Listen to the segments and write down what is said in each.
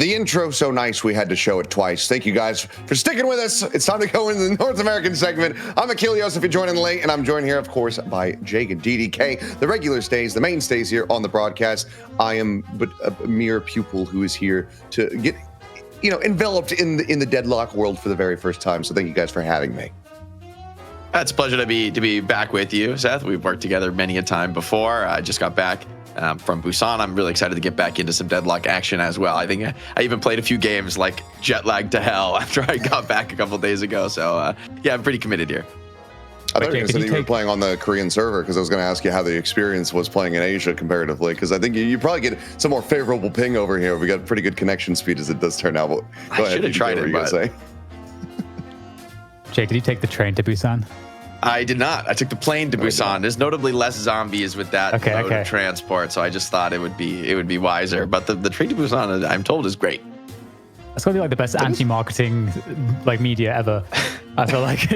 The intro so nice we had to show it twice. Thank you guys for sticking with us. It's time to go into the North American segment. I'm Achilles if you're joining late, and I'm joined here, of course, by Jake and DDK, the regular stays, the mainstays here on the broadcast. I am but a mere pupil who is here to get, enveloped in the Deadlock world for the very first time. So thank you guys for having me. It's a pleasure to be back with you, Seth. We've worked together many a time before. I just got back from Busan. I'm really excited to get back into some Deadlock action as well. I think I even played a few games like jet lag to hell after I got back a couple days ago. So yeah, I'm pretty committed here. I thought you were going to say you were playing on the Korean server, because I was going to ask you how the experience was playing in Asia comparatively, because I think you probably get some more favorable ping over here. We got pretty good connection speed as it does turn out. Go ahead. I should have tried it, but... Jake, did you take the train to Busan? I did not. I took the plane to Busan. There's notably less zombies with that mode of transport, so I just thought it would be wiser. But the train to Busan, I'm told, is great. That's gonna be like the best anti-marketing media ever. I feel like,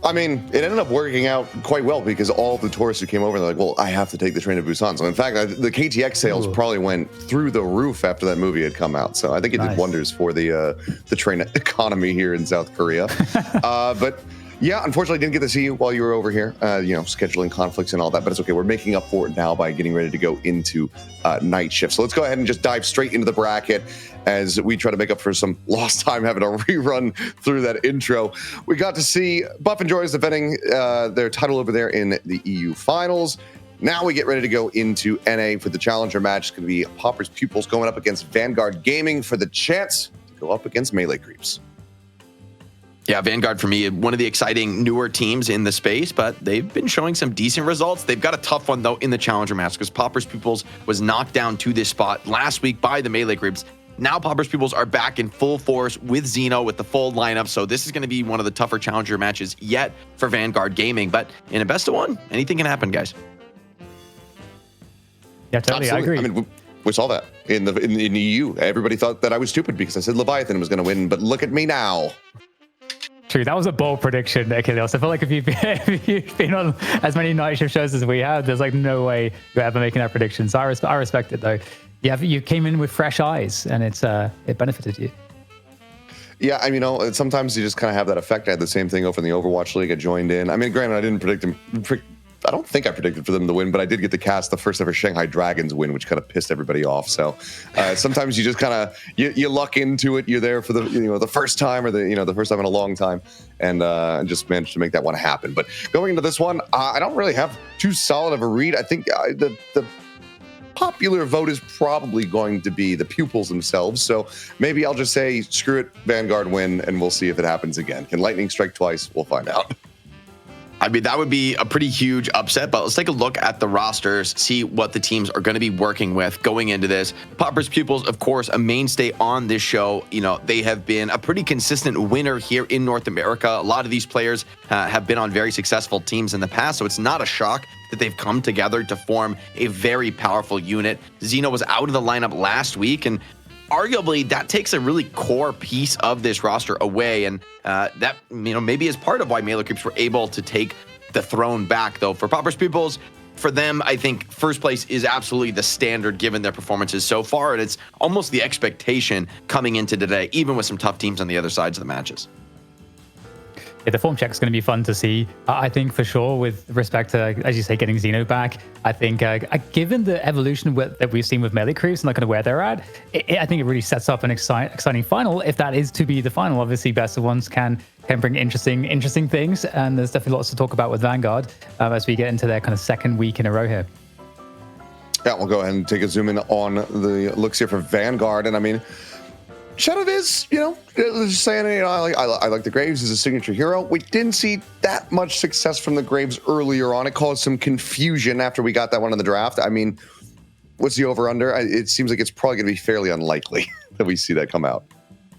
I mean, it ended up working out quite well, because all the tourists who came over, they're like, well, I have to take the train to Busan. So in fact, the KTX sales probably went through the roof after that movie had come out. So I think it did wonders for the train economy here in South Korea. But yeah, unfortunately, didn't get to see you while you were over here, scheduling conflicts and all that. But it's okay. We're making up for it now by getting ready to go into night shift. So let's go ahead and just dive straight into the bracket as we try to make up for some lost time having to rerun through that intro. We got to see Buff and Joy's defending their title over there in the EU finals. Now we get ready to go into NA for the challenger match. It's going to be Popper's Pupils going up against Vanguard Gaming for the chance to go up against Melee Creeps. Yeah, Vanguard for me, one of the exciting newer teams in the space, but they've been showing some decent results. They've got a tough one, though, in the challenger match, because Popper's Pupils was knocked down to this spot last week by the Melee Creeps. Now Popper's Pupils are back in full force with Zeno, with the full lineup, so this is going to be one of the tougher challenger matches yet for Vanguard Gaming. But in a best of one, anything can happen, guys. Yeah, totally. Absolutely. I agree. I mean, we saw that in the EU. Everybody thought that I was stupid because I said Leviathan was going to win, but look at me now. True, that was a bold prediction, Achilles. I feel like if you've been on as many night shift shows as we have, there's like no way you're ever making that prediction. So I respect it, though. You came in with fresh eyes, and it benefited you. Yeah, I mean, sometimes you just kind of have that effect. I had the same thing over in the Overwatch League. I joined in. I mean, granted, I didn't predict him. I don't think I predicted for them to win, but I did get to cast the first ever Shanghai Dragons win, which kind of pissed everybody off. So sometimes you just kind of you luck into it. You're there for the first time, or the first time in a long time, and just managed to make that one happen. But going into this one, I don't really have too solid of a read. I think the popular vote is probably going to be the Pupils themselves. So maybe I'll just say screw it, Vanguard win, and we'll see if it happens again. Can lightning strike twice? We'll find out. I mean, that would be a pretty huge upset, but let's take a look at the rosters, see what the teams are going to be working with going into this. Popper's Pupils, of course, a mainstay on this show. They have been a pretty consistent winner here in North America. A lot of these players have been on very successful teams in the past, so it's not a shock that they've come together to form a very powerful unit. Zeno was out of the lineup last week, and arguably that takes a really core piece of this roster away, and that maybe is part of why Melee Creeps were able to take the throne back. Though for Popper's Pupils, for them, I think first place is absolutely the standard given their performances so far, and it's almost the expectation coming into today, even with some tough teams on the other sides of the matches. Yeah, the form check is going to be fun to see. I think for sure, with respect to, as you say, getting Zeno back, I think given the evolution that we've seen with Melee Creeps and kind of where they're at, I think it really sets up an exciting final. If that is to be the final, obviously best of ones can bring interesting things, and there's definitely lots to talk about with Vanguard as we get into their kind of second week in a row here. Yeah, we'll go ahead and take a zoom in on the looks here for Vanguard, and I mean, Shadow is, just saying, I like the Graves as a signature hero. We didn't see that much success from the Graves earlier on. It caused some confusion after we got that one in the draft. I mean, what's the over-under? It seems like it's probably going to be fairly unlikely that we see that come out.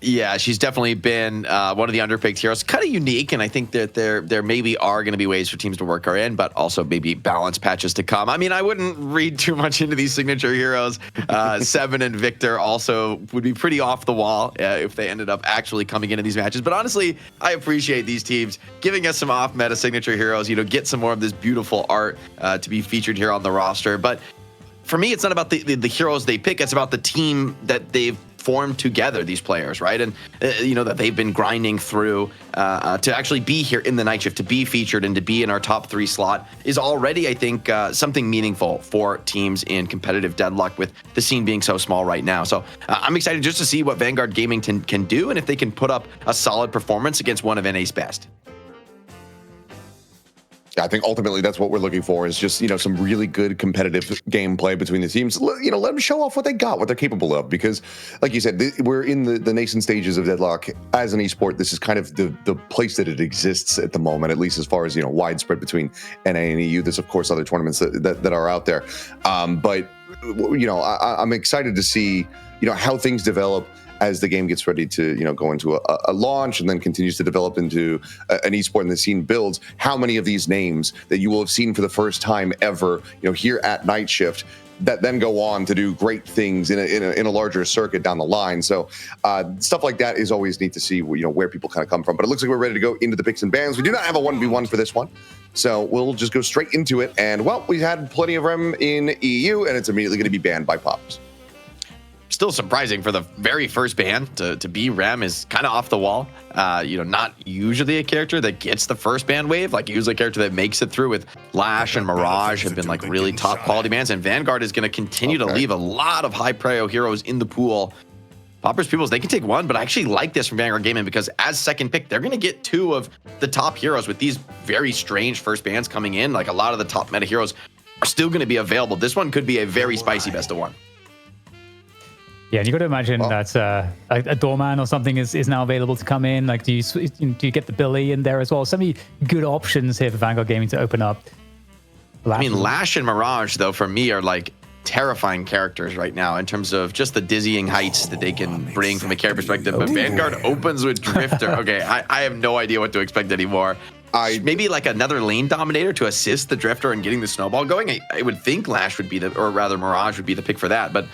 Yeah, she's definitely been one of the underpicked heroes. Kind of unique, and I think that there maybe are going to be ways for teams to work her in, but also maybe balance patches to come. I mean, I wouldn't read too much into these signature heroes. Seven and Victor also would be pretty off the wall if they ended up actually coming into these matches. But honestly, I appreciate these teams giving us some off-meta signature heroes, get some more of this beautiful art to be featured here on the roster. But for me, it's not about the heroes they pick. It's about the team that they've formed together, these players, right? And, that they've been grinding through to actually be here in the night shift, to be featured and to be in our top 3 slot is already, I think, something meaningful for teams in competitive Deadlock with the scene being so small right now. So I'm excited just to see what Vanguard Gaming can do and if they can put up a solid performance against one of NA's best. I think ultimately that's what we're looking for is just, some really good competitive gameplay between the teams. Let them show off what they got, what they're capable of. Because, like you said, we're in the nascent stages of Deadlock as an esport. This is kind of the place that it exists at the moment, at least as far as, widespread between NA and EU. There's, of course, other tournaments that are out there. But, I'm excited to see, how things develop as the game gets ready to, go into a launch and then continues to develop into an esport and the scene builds, how many of these names that you will have seen for the first time ever, here at Night Shift that then go on to do great things in a larger circuit down the line. So stuff like that is always neat to see, where people kind of come from. But it looks like we're ready to go into the picks and bans. We do not have a 1v1 for this one. So we'll just go straight into it. And, well, we've had plenty of Rem in EU, and it's immediately going to be banned by Pops. Still surprising for the very first ban to be Rem is kind of off the wall. Not usually a character that gets the first ban wave, like usually a character that makes it through with Lash and Mirage have been like really top quality bans, and Vanguard is going to continue to leave a lot of high prio heroes in the pool. Pupils, they can take one, but I actually like this from Vanguard Gaming because as second pick, they're going to get 2 of the top heroes with these very strange first bans coming in. Like a lot of the top meta heroes are still going to be available. This one could be a very spicy best of 1. Yeah, and you got to imagine that a doorman or something is now available to come in. Like, do you get the Billy in there as well? So many good options here for Vanguard Gaming to open up. Lash and Mirage, though, for me are like terrifying characters right now in terms of just the dizzying heights that they can bring from a character perspective. But Vanguard opens with Drifter. Okay, I have no idea what to expect anymore. Maybe like another lane dominator to assist the Drifter and getting the snowball going. I would think Lash would be Mirage would be the pick for that, but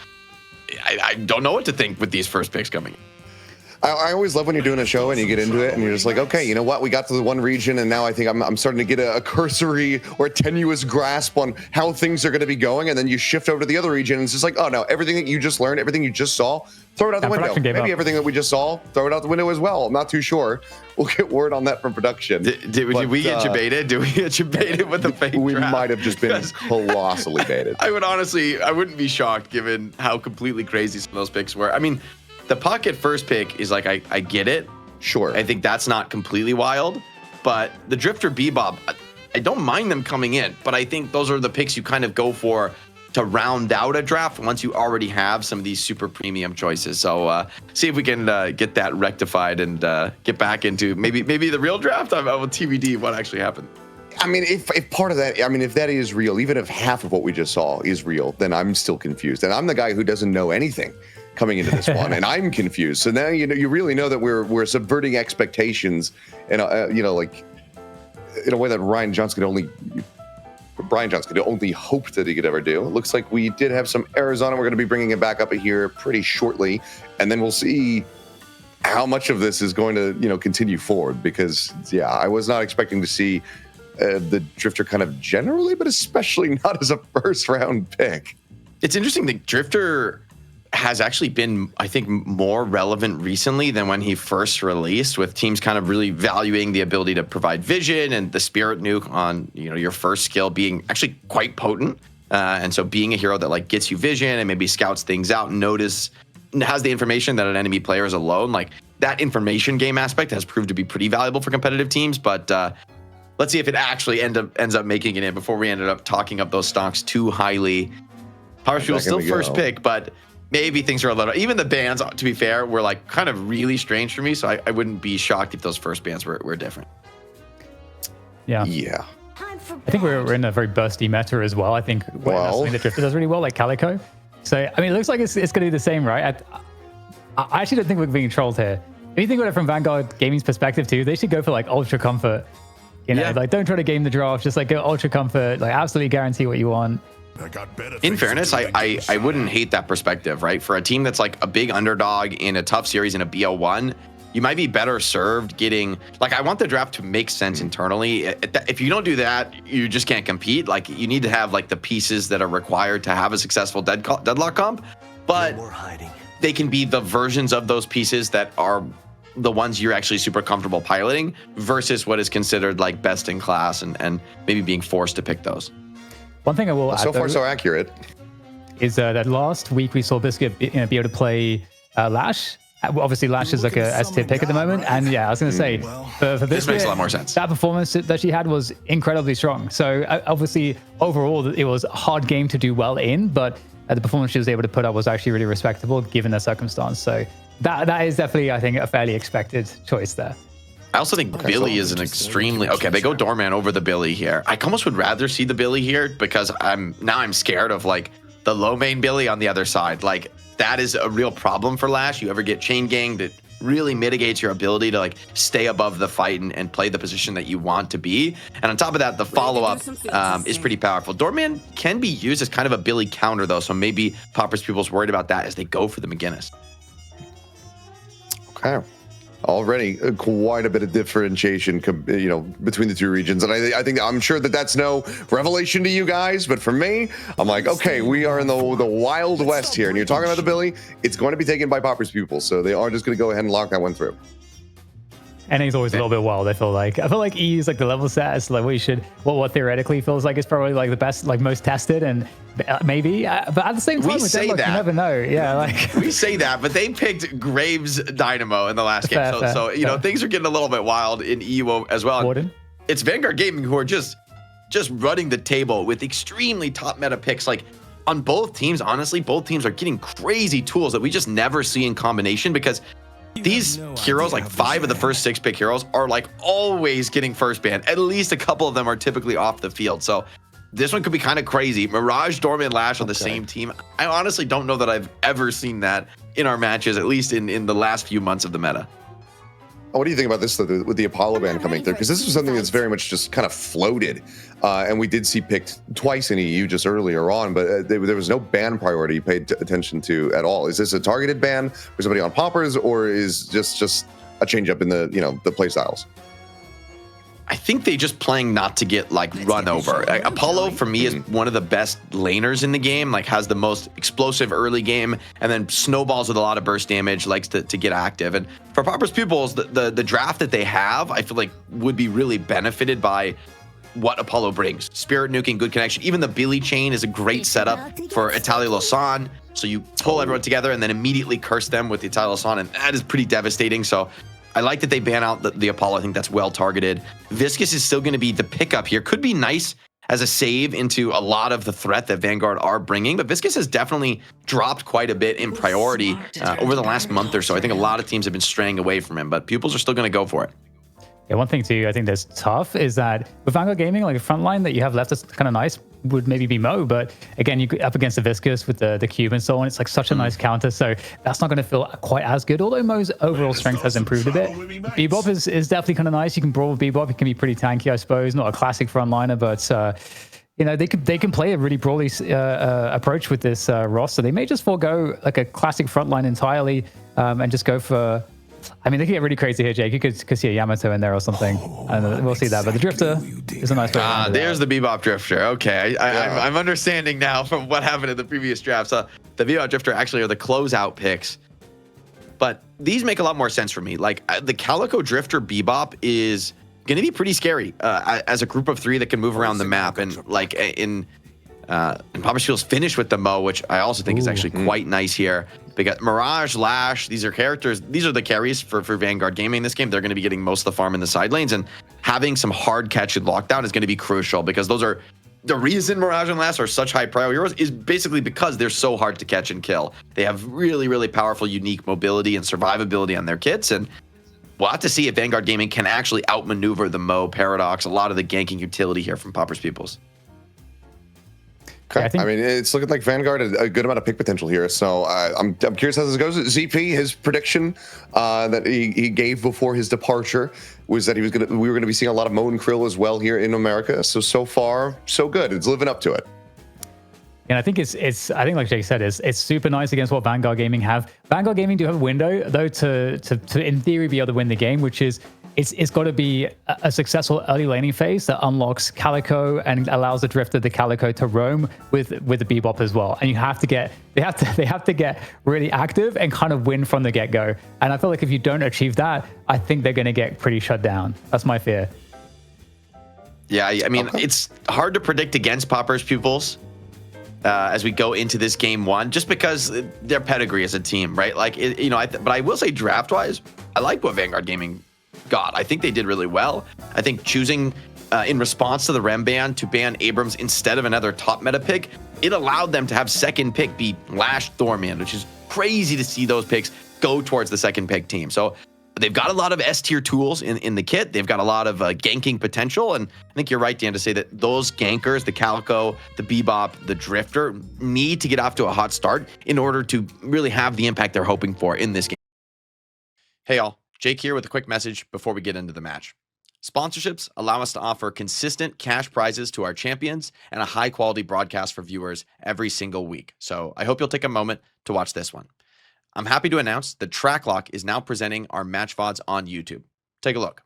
I don't know what to think with these first picks coming in. I always love when you're doing a show and you get into it and you're just like, okay, you know what? We got to the one region and now I think I'm starting to get a cursory or tenuous grasp on how things are going to be going. And then you shift over to the other region and it's just like, oh no, everything that you just learned, everything you just saw, throw it out the window. Maybe everything that we just saw, throw it out the window as well. I'm not too sure. We'll get word on that from production. Did we get you baited? Did we get you baited with the fake We draft? might have just been colossally baited. I wouldn't be shocked given how completely crazy some of those picks were. I mean, the pocket first pick is like, I get it. Sure. I think that's not completely wild, but the Drifter Bebop, I don't mind them coming in, but I think those are the picks you kind of go for to round out a draft once you already have some of these super premium choices. So see if we can get that rectified and get back into maybe the real draft. I will TBD what actually happened. I mean, if part of that, if that is real, even if half of what we just saw is real, then I'm still confused. And I'm the guy who doesn't know anything coming into this one, and I'm confused. So now you really know that we're subverting expectations, and like in a way that Brian Johnson could only hope that he could ever do. It looks like we did have some errors on it. We're going to be bringing it back up here pretty shortly, and then we'll see how much of this is going to continue forward. Because I was not expecting to see the Drifter kind of generally, but especially not as a first round pick. It's interesting that Drifter has actually been, I think, more relevant recently than when he first released, with teams kind of really valuing the ability to provide vision and the spirit nuke on your first skill being actually quite potent. And so being a hero that like gets you vision and maybe scouts things out and has the information that an enemy player is alone, like that information game aspect has proved to be pretty valuable for competitive teams. But let's see if it actually ends up making it in before we ended up talking up those stocks too highly. Power Fuel still first pick, but maybe things are a little, even the bans, to be fair, were like kind of really strange for me. So I wouldn't be shocked if those first bans were different. Yeah. I think we're in a very bursty meta as well. I think something that Drifter does really well, like Calico. So, I mean, it looks like it's going to be the same, right? I actually don't think we're being trolled here. If you think about it from Vanguard Gaming's perspective too, they should go for like ultra comfort. Like don't try to game the draft, just like go ultra comfort, like absolutely guarantee what you want. In fairness, I wouldn't hate that perspective, right? For a team that's like a big underdog in a tough series in a BO1, you might be better served getting, like, I want the draft to make sense internally. If you don't do that, you just can't compete. Like, you need to have like the pieces that are required to have a successful deadlock comp, but they can be the versions of those pieces that are the ones you're actually super comfortable piloting versus what is considered like best in class, and maybe being forced to pick those. One thing I will add, so far so accurate, is that last week we saw Biscuit be able to play Lash. Obviously, Lash is like a S-tier pick at the moment, and yeah, I was going to say, for Biscuit, this makes a lot more sense. That performance that she had was incredibly strong. So obviously, overall, it was a hard game to do well in, but the performance she was able to put up was actually really respectable given the circumstance. So that is definitely, I think, a fairly expected choice there. I also think Billy is an extremely they go Doorman over the Billy here. I almost would rather see the Billy here because I'm scared of like the low main Billy on the other side. Like, that is a real problem for Lash. You ever get chain ganged, it really mitigates your ability to like stay above the fight and play the position that you want to be. And on top of that, the follow-up is pretty powerful. Doorman can be used as kind of a Billy counter though, so maybe Popper's Pupils worried about that as they go for the McGinnis. Okay. Already quite a bit of differentiation, between the two regions, and I'm sure that's no revelation to you guys. But for me, I'm like, okay, we are in the Wild West here, and you're talking about the Billy. It's going to be taken by Popper's Pupils, so they are just going to go ahead and lock that one through. And he's always a little bit wild. I feel like E is like the level set. It's like what theoretically feels like it's probably like the best, like most tested, and maybe. But at the same time, with Deadlock, you never know. Yeah, like we say that, but they picked Graves Dynamo in the last game, so things are getting a little bit wild in EU as well. Warden. It's Vanguard Gaming who are just running the table with extremely top meta picks. Like on both teams, honestly, both teams are getting crazy tools that we just never see in combination because these heroes, like 5 of the first 6 pick heroes, are like always getting first ban. At least a couple of them are typically off the field. So this one could be kind of crazy. Mirage, Dorman, Lash on the same team. I honestly don't know that I've ever seen that in our matches, at least in the last few months of the meta. What do you think about this, though, with the Apollo ban coming through? Because this was something that's very much just kind of floated. And we did see picked twice in EU just earlier on, but there was no ban priority you paid attention to at all. Is this a targeted ban for somebody on Poppers, or is just a change up in the play styles? I think they just playing not to get like run over. Apollo for me is one of the best laners in the game, like has the most explosive early game and then snowballs with a lot of burst damage, likes to get active. And for Popper's Pupils, the draft that they have, I feel like would be really benefited by what Apollo brings. Spirit nuking, good connection. Even the Billy chain is a great setup for Italia Lausanne. So you pull everyone together and then immediately curse them with the Italia Lausanne, and that is pretty devastating. So I like that they ban out the Apollo. I think that's well targeted. Viscous is still going to be the pickup here. Could be nice as a save into a lot of the threat that Vanguard are bringing, but Viscous has definitely dropped quite a bit in priority over the last month or so. I think a lot of teams have been straying away from him, but Pupils are still going to go for it. Yeah, one thing too, I think that's tough is that with Vanguard Gaming, like a front line that you have left that's kind of nice would maybe be Mo, but again, you up against the Viscous with the cube and so on, it's like such a nice counter, so that's not going to feel quite as good, although Mo's overall strength has improved a bit. Bebop is definitely kind of nice. You can brawl with Bebop, it can be pretty tanky, I suppose, not a classic frontliner, but they can play a really brawly approach with this roster. They may just forego like a classic frontline entirely and just go for, I mean, they could get really crazy here, Jake. You could see a Yamato in there or something. And we'll see that. But the Drifter is a nice way. There's the Bebop Drifter. Okay. I'm understanding now from what happened in the previous drafts. The Bebop Drifter actually are the closeout picks. But these make a lot more sense for me. Like, the Calico Drifter Bebop is going to be pretty scary as a group of 3 that can move around the map. And, like, in Popper's Pupils finish with the Mo, which I also think is actually quite nice here. Because Mirage, Lash, these are the carries for Vanguard Gaming in this game. They're going to be getting most of the farm in the side lanes, and having some hard catch and lockdown is going to be crucial, because those are the reason Mirage and Lash are such high priority heroes is basically because they're so hard to catch and kill. They have really, really powerful, unique mobility and survivability on their kits, and we'll have to see if Vanguard Gaming can actually outmaneuver the Mo, Paradox, a lot of the ganking utility here from Popper's Pupils. Okay. I mean, it's looking like Vanguard had a good amount of pick potential here. So I'm curious how this goes. ZP, his prediction that he gave before his departure was that we were going to be seeing a lot of Mo and Krill as well here in America. So far, so good. It's living up to it. And I think I think like Jake said, it's super nice against what Vanguard Gaming have. Vanguard Gaming do have a window though to in theory be able to win the game, which is it's got to be a successful early laning phase that unlocks Calico and allows the Drifter, the Calico, to roam with the Bebop as well. And you have to get they have to get really active and kind of win from the get-go. And I feel like if you don't achieve that, I think they're going to get pretty shut down. That's my fear. Yeah, I mean, it's hard to predict against Popper's Pupils as we go into this game one, just because their pedigree as a team, right? Like, but I will say draft-wise, I like what Vanguard Gaming got. I think they did really well. I think choosing in response to the Rem ban to ban Abrams instead of another top meta pick, it allowed them to have second pick be Lash Thorman, which is crazy to see those picks go towards the second pick team. So they've got a lot of S tier tools in the kit. They've got a lot of ganking potential. And I think you're right, Dan, to say that those gankers, the Calico, the Bebop, the Drifter, need to get off to a hot start in order to really have the impact they're hoping for in this game. Hey, y'all. Jake here with a quick message before we get into the match. Sponsorships allow us to offer consistent cash prizes to our champions and a high quality broadcast for viewers every single week. So I hope you'll take a moment to watch this one. I'm happy to announce that Tracklock is now presenting our match VODs on YouTube. Take a look.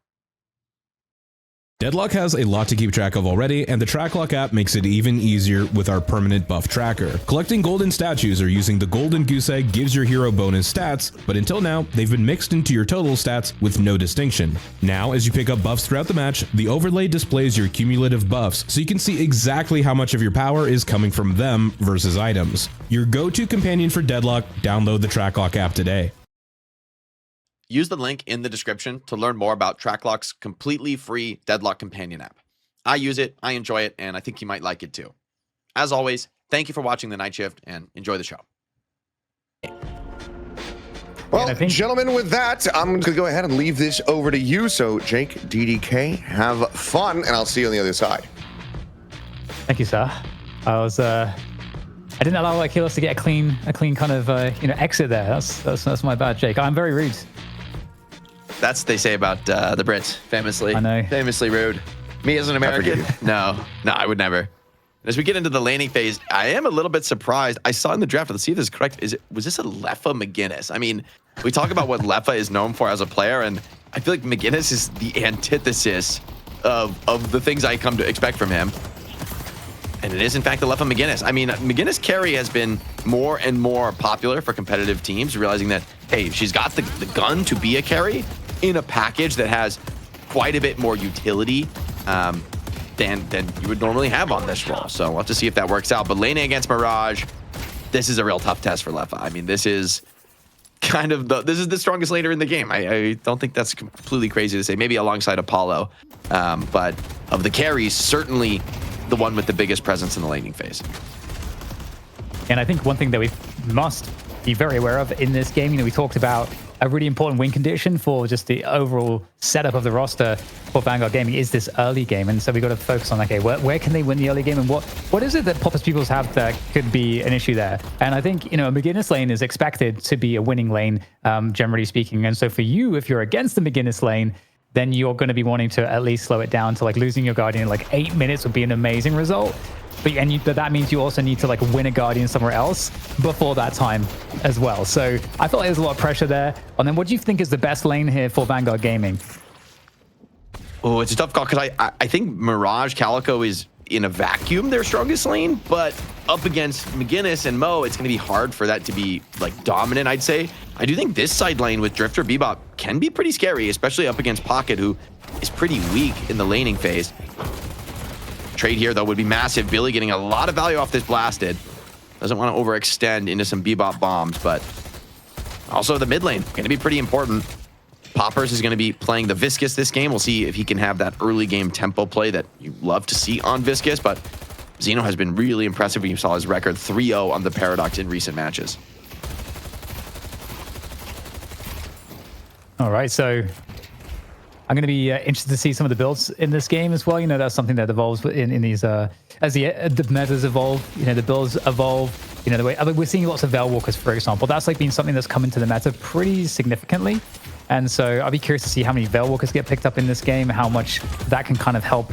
Deadlock has a lot to keep track of already, and the Tracklock app makes it even easier with our permanent buff tracker. Collecting golden statues or using the golden goose egg gives your hero bonus stats, but until now, they've been mixed into your total stats with no distinction. Now, as you pick up buffs throughout the match, the overlay displays your cumulative buffs, so you can see exactly how much of your power is coming from them versus items. Your go-to companion for Deadlock, download the Tracklock app today. Use the link in the description to learn more about Tracklock's completely free Deadlock companion app. I use it, I enjoy it, and I think you might like it too. As always, thank you for watching The Night Shift and enjoy the show. Well, gentlemen, with that, I'm going to go ahead and leave this over to you. So, Jake, DDK, have fun, and I'll see you on the other side. Thank you, sir. I didn't allow Achilles to get a clean kind of exit there. That's my bad, Jake. I'm very rude. That's what they say about the Brits, famously. I know. Famously rude. Me as an American? No, I would never. As we get into the laning phase, I am a little bit surprised. I saw in the draft, let's see if this is correct. Was this a Leffa McGinnis? I mean, we talk about what Leffa is known for as a player, and I feel like McGinnis is the antithesis of the things I come to expect from him. And it is, in fact, the Leffa McGinnis. I mean, McGinnis carry has been more and more popular for competitive teams, realizing that, hey, she's got the gun to be a carry in a package that has quite a bit more utility than you would normally have on this role. So we'll have to see if that works out. But laning against Mirage, this is a real tough test for Leffa. I mean, this is kind of the strongest laner in the game. I don't think that's completely crazy to say. Maybe alongside Apollo. But of the carries, certainly the one with the biggest presence in the laning phase. And I think one thing that we must be very aware of in this game, we talked about a really important win condition for just the overall setup of the roster for Vanguard Gaming is this early game. And so we got to focus on, okay, where can they win the early game, and what is it that Popper's Pupils have that could be an issue there? And I think, a McGinnis lane is expected to be a winning lane, generally speaking. And so for you, if you're against the McGinnis lane, then you're going to be wanting to at least slow it down to losing your Guardian in 8 minutes would be an amazing result. But that means you also need to win a Guardian somewhere else before that time as well. So I feel like there's a lot of pressure there. And then what do you think is the best lane here for Vanguard Gaming? Oh, it's a tough call because I think Mirage Calico is in a vacuum their strongest lane, but up against McGinnis and Mo, it's going to be hard for that to be dominant, I'd say. I do think this side lane with Drifter Bebop can be pretty scary, especially up against Pocket, who is pretty weak in the laning phase. Trade here, though, would be massive. Billy getting a lot of value off this blasted. Doesn't want to overextend into some Bebop bombs, but also the mid lane, going to be pretty important. Poppers is going to be playing the Viscous this game. We'll see if he can have that early game tempo play that you love to see on Viscous, but Zeno has been really impressive. You saw his record 3-0 on the Paradox in recent matches. All right, so I'm going to be interested to see some of the builds in this game as well. That's something that evolves in these as the metas evolve. The builds evolve. The way we're seeing lots of Veilwalkers, for example. That's been something that's come into the meta pretty significantly. And so I'll be curious to see how many Veilwalkers get picked up in this game, how much that can kind of help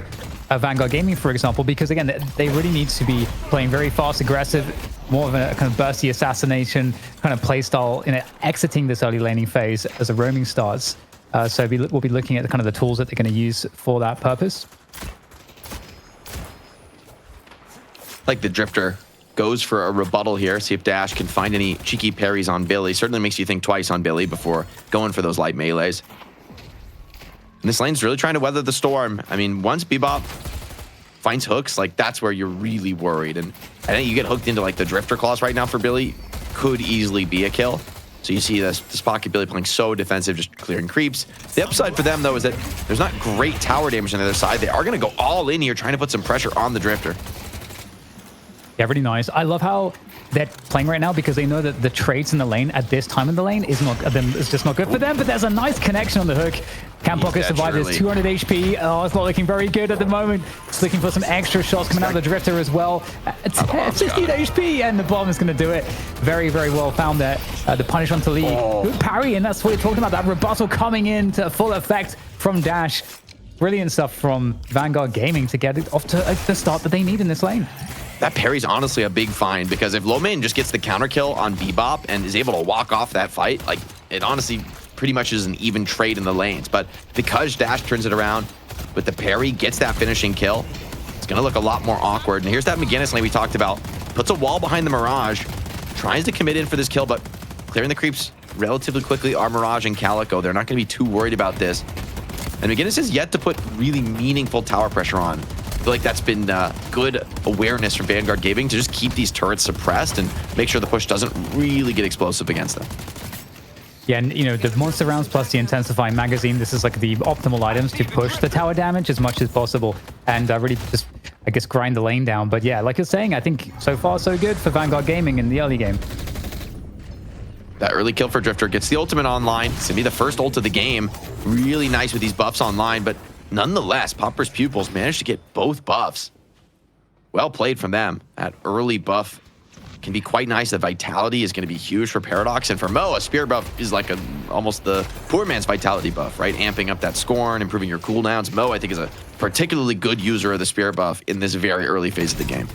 Vanguard Gaming, for example, because again, they really need to be playing very fast, aggressive, more of a kind of bursty assassination kind of play style in exiting this early laning phase as the roaming starts. So we'll be looking at the kind of the tools that they're going to use for that purpose. Like the Drifter goes for a rebuttal here, see if Dash can find any cheeky parries on Billy. Certainly makes you think twice on Billy before going for those light melees. And this lane's really trying to weather the storm. I mean, once Bebop finds hooks, like that's where you're really worried. And I think you get hooked into like the Drifter claws right now for Billy, could easily be a kill. So you see this Pocket Billy playing so defensive, just clearing creeps. The upside for them, though, is that there's not great tower damage on the other side. They are going to go all in here, trying to put some pressure on the Drifter. Yeah, really nice. I love how they're playing right now because they know that the trades in the lane at this time in the lane is just not good for them. But there's a nice connection on the hook. Can Pocket survive this? 200 HP. Oh, it's not looking very good at the moment. It's looking for some extra shots coming out of the Drifter as well. 15 HP, and the bomb is going to do it. Very, very well found there. The punish onto Lee. Good parry, and that's what we're talking about. That rebuttal coming in to full effect from Dash. Brilliant stuff from Vanguard Gaming to get it off to the start that they need in this lane. That parry's honestly a big find because if Lomane just gets the counter kill on Bebop and is able to walk off that fight, like it honestly pretty much is an even trade in the lanes. But because Dash turns it around with the parry, gets that finishing kill, it's going to look a lot more awkward. And here's that McGinnis lane we talked about. Puts a wall behind the Mirage, tries to commit in for this kill, but clearing the creeps relatively quickly are Mirage and Calico. They're not going to be too worried about this. And McGinnis has yet to put really meaningful tower pressure on. I feel like that's been good awareness from Vanguard Gaming to just keep these turrets suppressed and make sure the push doesn't really get explosive against them. Yeah, and you know, the monster rounds plus the intensifying magazine, this is like the optimal items to push the tower damage as much as possible and really just, I guess, grind the lane down. But yeah, like you're saying, I think so far so good for Vanguard Gaming in the early game. That early kill for Drifter gets the ultimate online. It's going to be the first ult of the game. Really nice with these buffs online, but nonetheless, Popper's Pupils managed to get both buffs. Well played from them. That early buff can be quite nice. The vitality is going to be huge for Paradox. And for Mo, a spear buff is like almost the poor man's vitality buff, right? Amping up that scorn, improving your cooldowns. Mo, I think, is a particularly good user of the spear buff in this very early phase of the game.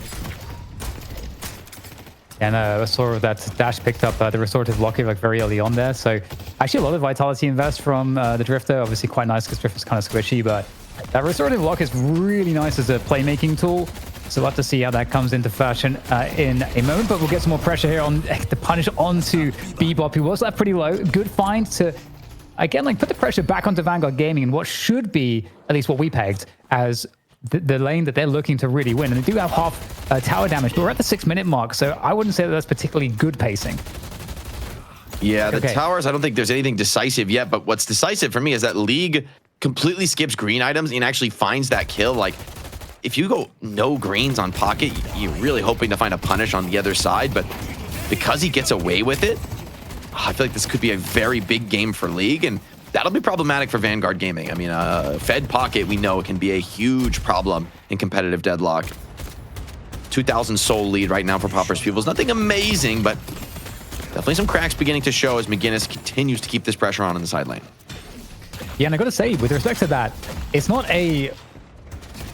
And I saw that Dash picked up the restorative locket like very early on there. So actually a lot of vitality invest from the Drifter. Obviously quite nice because Drifter's kind of squishy, but that restorative lock is really nice as a playmaking tool. So we'll have to see how that comes into fashion in a moment. But we'll get some more pressure here on the punish onto Bebop, who was left pretty low. Good find to, again, like put the pressure back onto Vanguard Gaming and what should be, at least what we pegged, as the lane that they're looking to really win. And they do have half tower damage, but we're at the 6-minute mark, so I wouldn't say that that's particularly good pacing. Yeah, the towers, I don't think there's anything decisive yet, but what's decisive for me is that League completely skips green items and actually finds that kill. Like, if you go no greens on Pocket, you're really hoping to find a punish on the other side, but because he gets away with it, I feel like this could be a very big game for League, and that'll be problematic for Vanguard Gaming. I mean, Fed Pocket, we know, can be a huge problem in competitive Deadlock. 2,000 soul lead right now for Popper's Pupils. Nothing amazing, but definitely some cracks beginning to show as McGinnis continues to keep this pressure on in the side lane. Yeah, and I got to say, with respect to that, it's not a...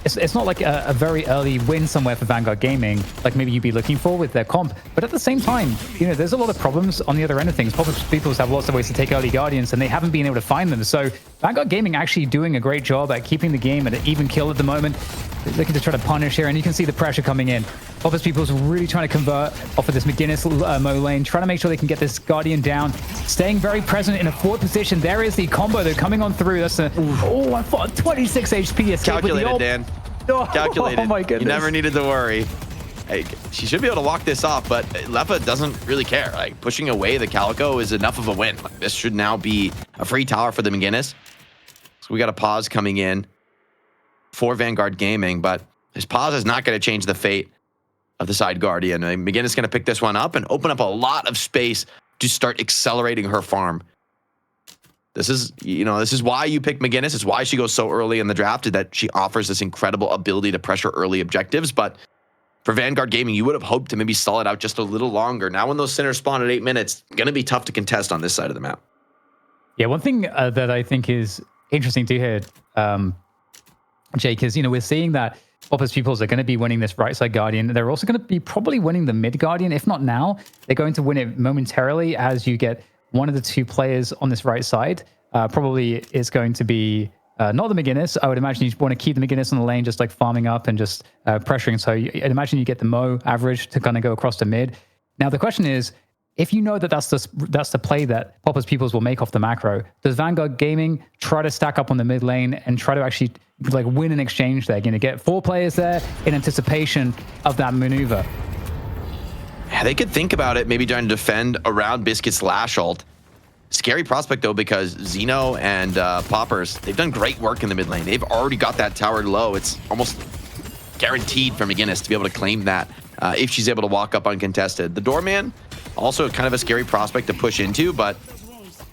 It's not like a very early win somewhere for Vanguard Gaming, like maybe you'd be looking for with their comp. But at the same time, you know, there's a lot of problems on the other end of things. People have lots of ways to take early Guardians, and they haven't been able to find them. So Vanguard Gaming actually doing a great job at keeping the game at an even kill at the moment. They're looking to try to punish here, and you can see the pressure coming in. Popper's People's really trying to convert off of this McGinnis Mo lane, trying to make sure they can get this Guardian down, staying very present in a forward position. There is the combo. They're coming on through. That's a... Oh, I thought 26 HP escape. Calculated, Dan. Oh, Calculated. Oh my goodness. You never needed to worry. Hey, she should be able to walk this off, but Lefa doesn't really care. Like, pushing away the Calico is enough of a win. Like, this should now be a free tower for the McGinnis. So we got a pause coming in for Vanguard Gaming, but his pause is not going to change the fate of the side Guardian. McGinnis is going to pick this one up and open up a lot of space to start accelerating her farm. This is, you know, this is why you pick McGinnis. It's why she goes so early in the draft, is that she offers this incredible ability to pressure early objectives. But for Vanguard Gaming, you would have hoped to maybe stall it out just a little longer. Now when those sinners spawn at 8 minutes, going to be tough to contest on this side of the map. Yeah, one thing that I think is interesting to hear Jake, is, we're seeing that Pupils Pupils are going to be winning this right side Guardian. They're also going to be probably winning the mid Guardian. If not now, they're going to win it momentarily as you get one of the two players on this right side. Probably is going to be not the McGinnis. I would imagine you want to keep the McGinnis on the lane, just like farming up and just pressuring. So I'd imagine you get the Mo average to kind of go across to mid. Now the question is, if you know that that's the play that Pupils Pupils will make off the macro, does Vanguard Gaming try to stack up on the mid lane and try to actually like win an exchange there? Get 4 players there in anticipation of that maneuver. Yeah, they could think about it, maybe trying to defend around Biscuit's Lash ult. Scary prospect though, because Zeno and Poppers, they've done great work in the mid lane. They've already got that tower low. It's almost guaranteed for McGinnis to be able to claim that if she's able to walk up uncontested. The Doorman, also kind of a scary prospect to push into, but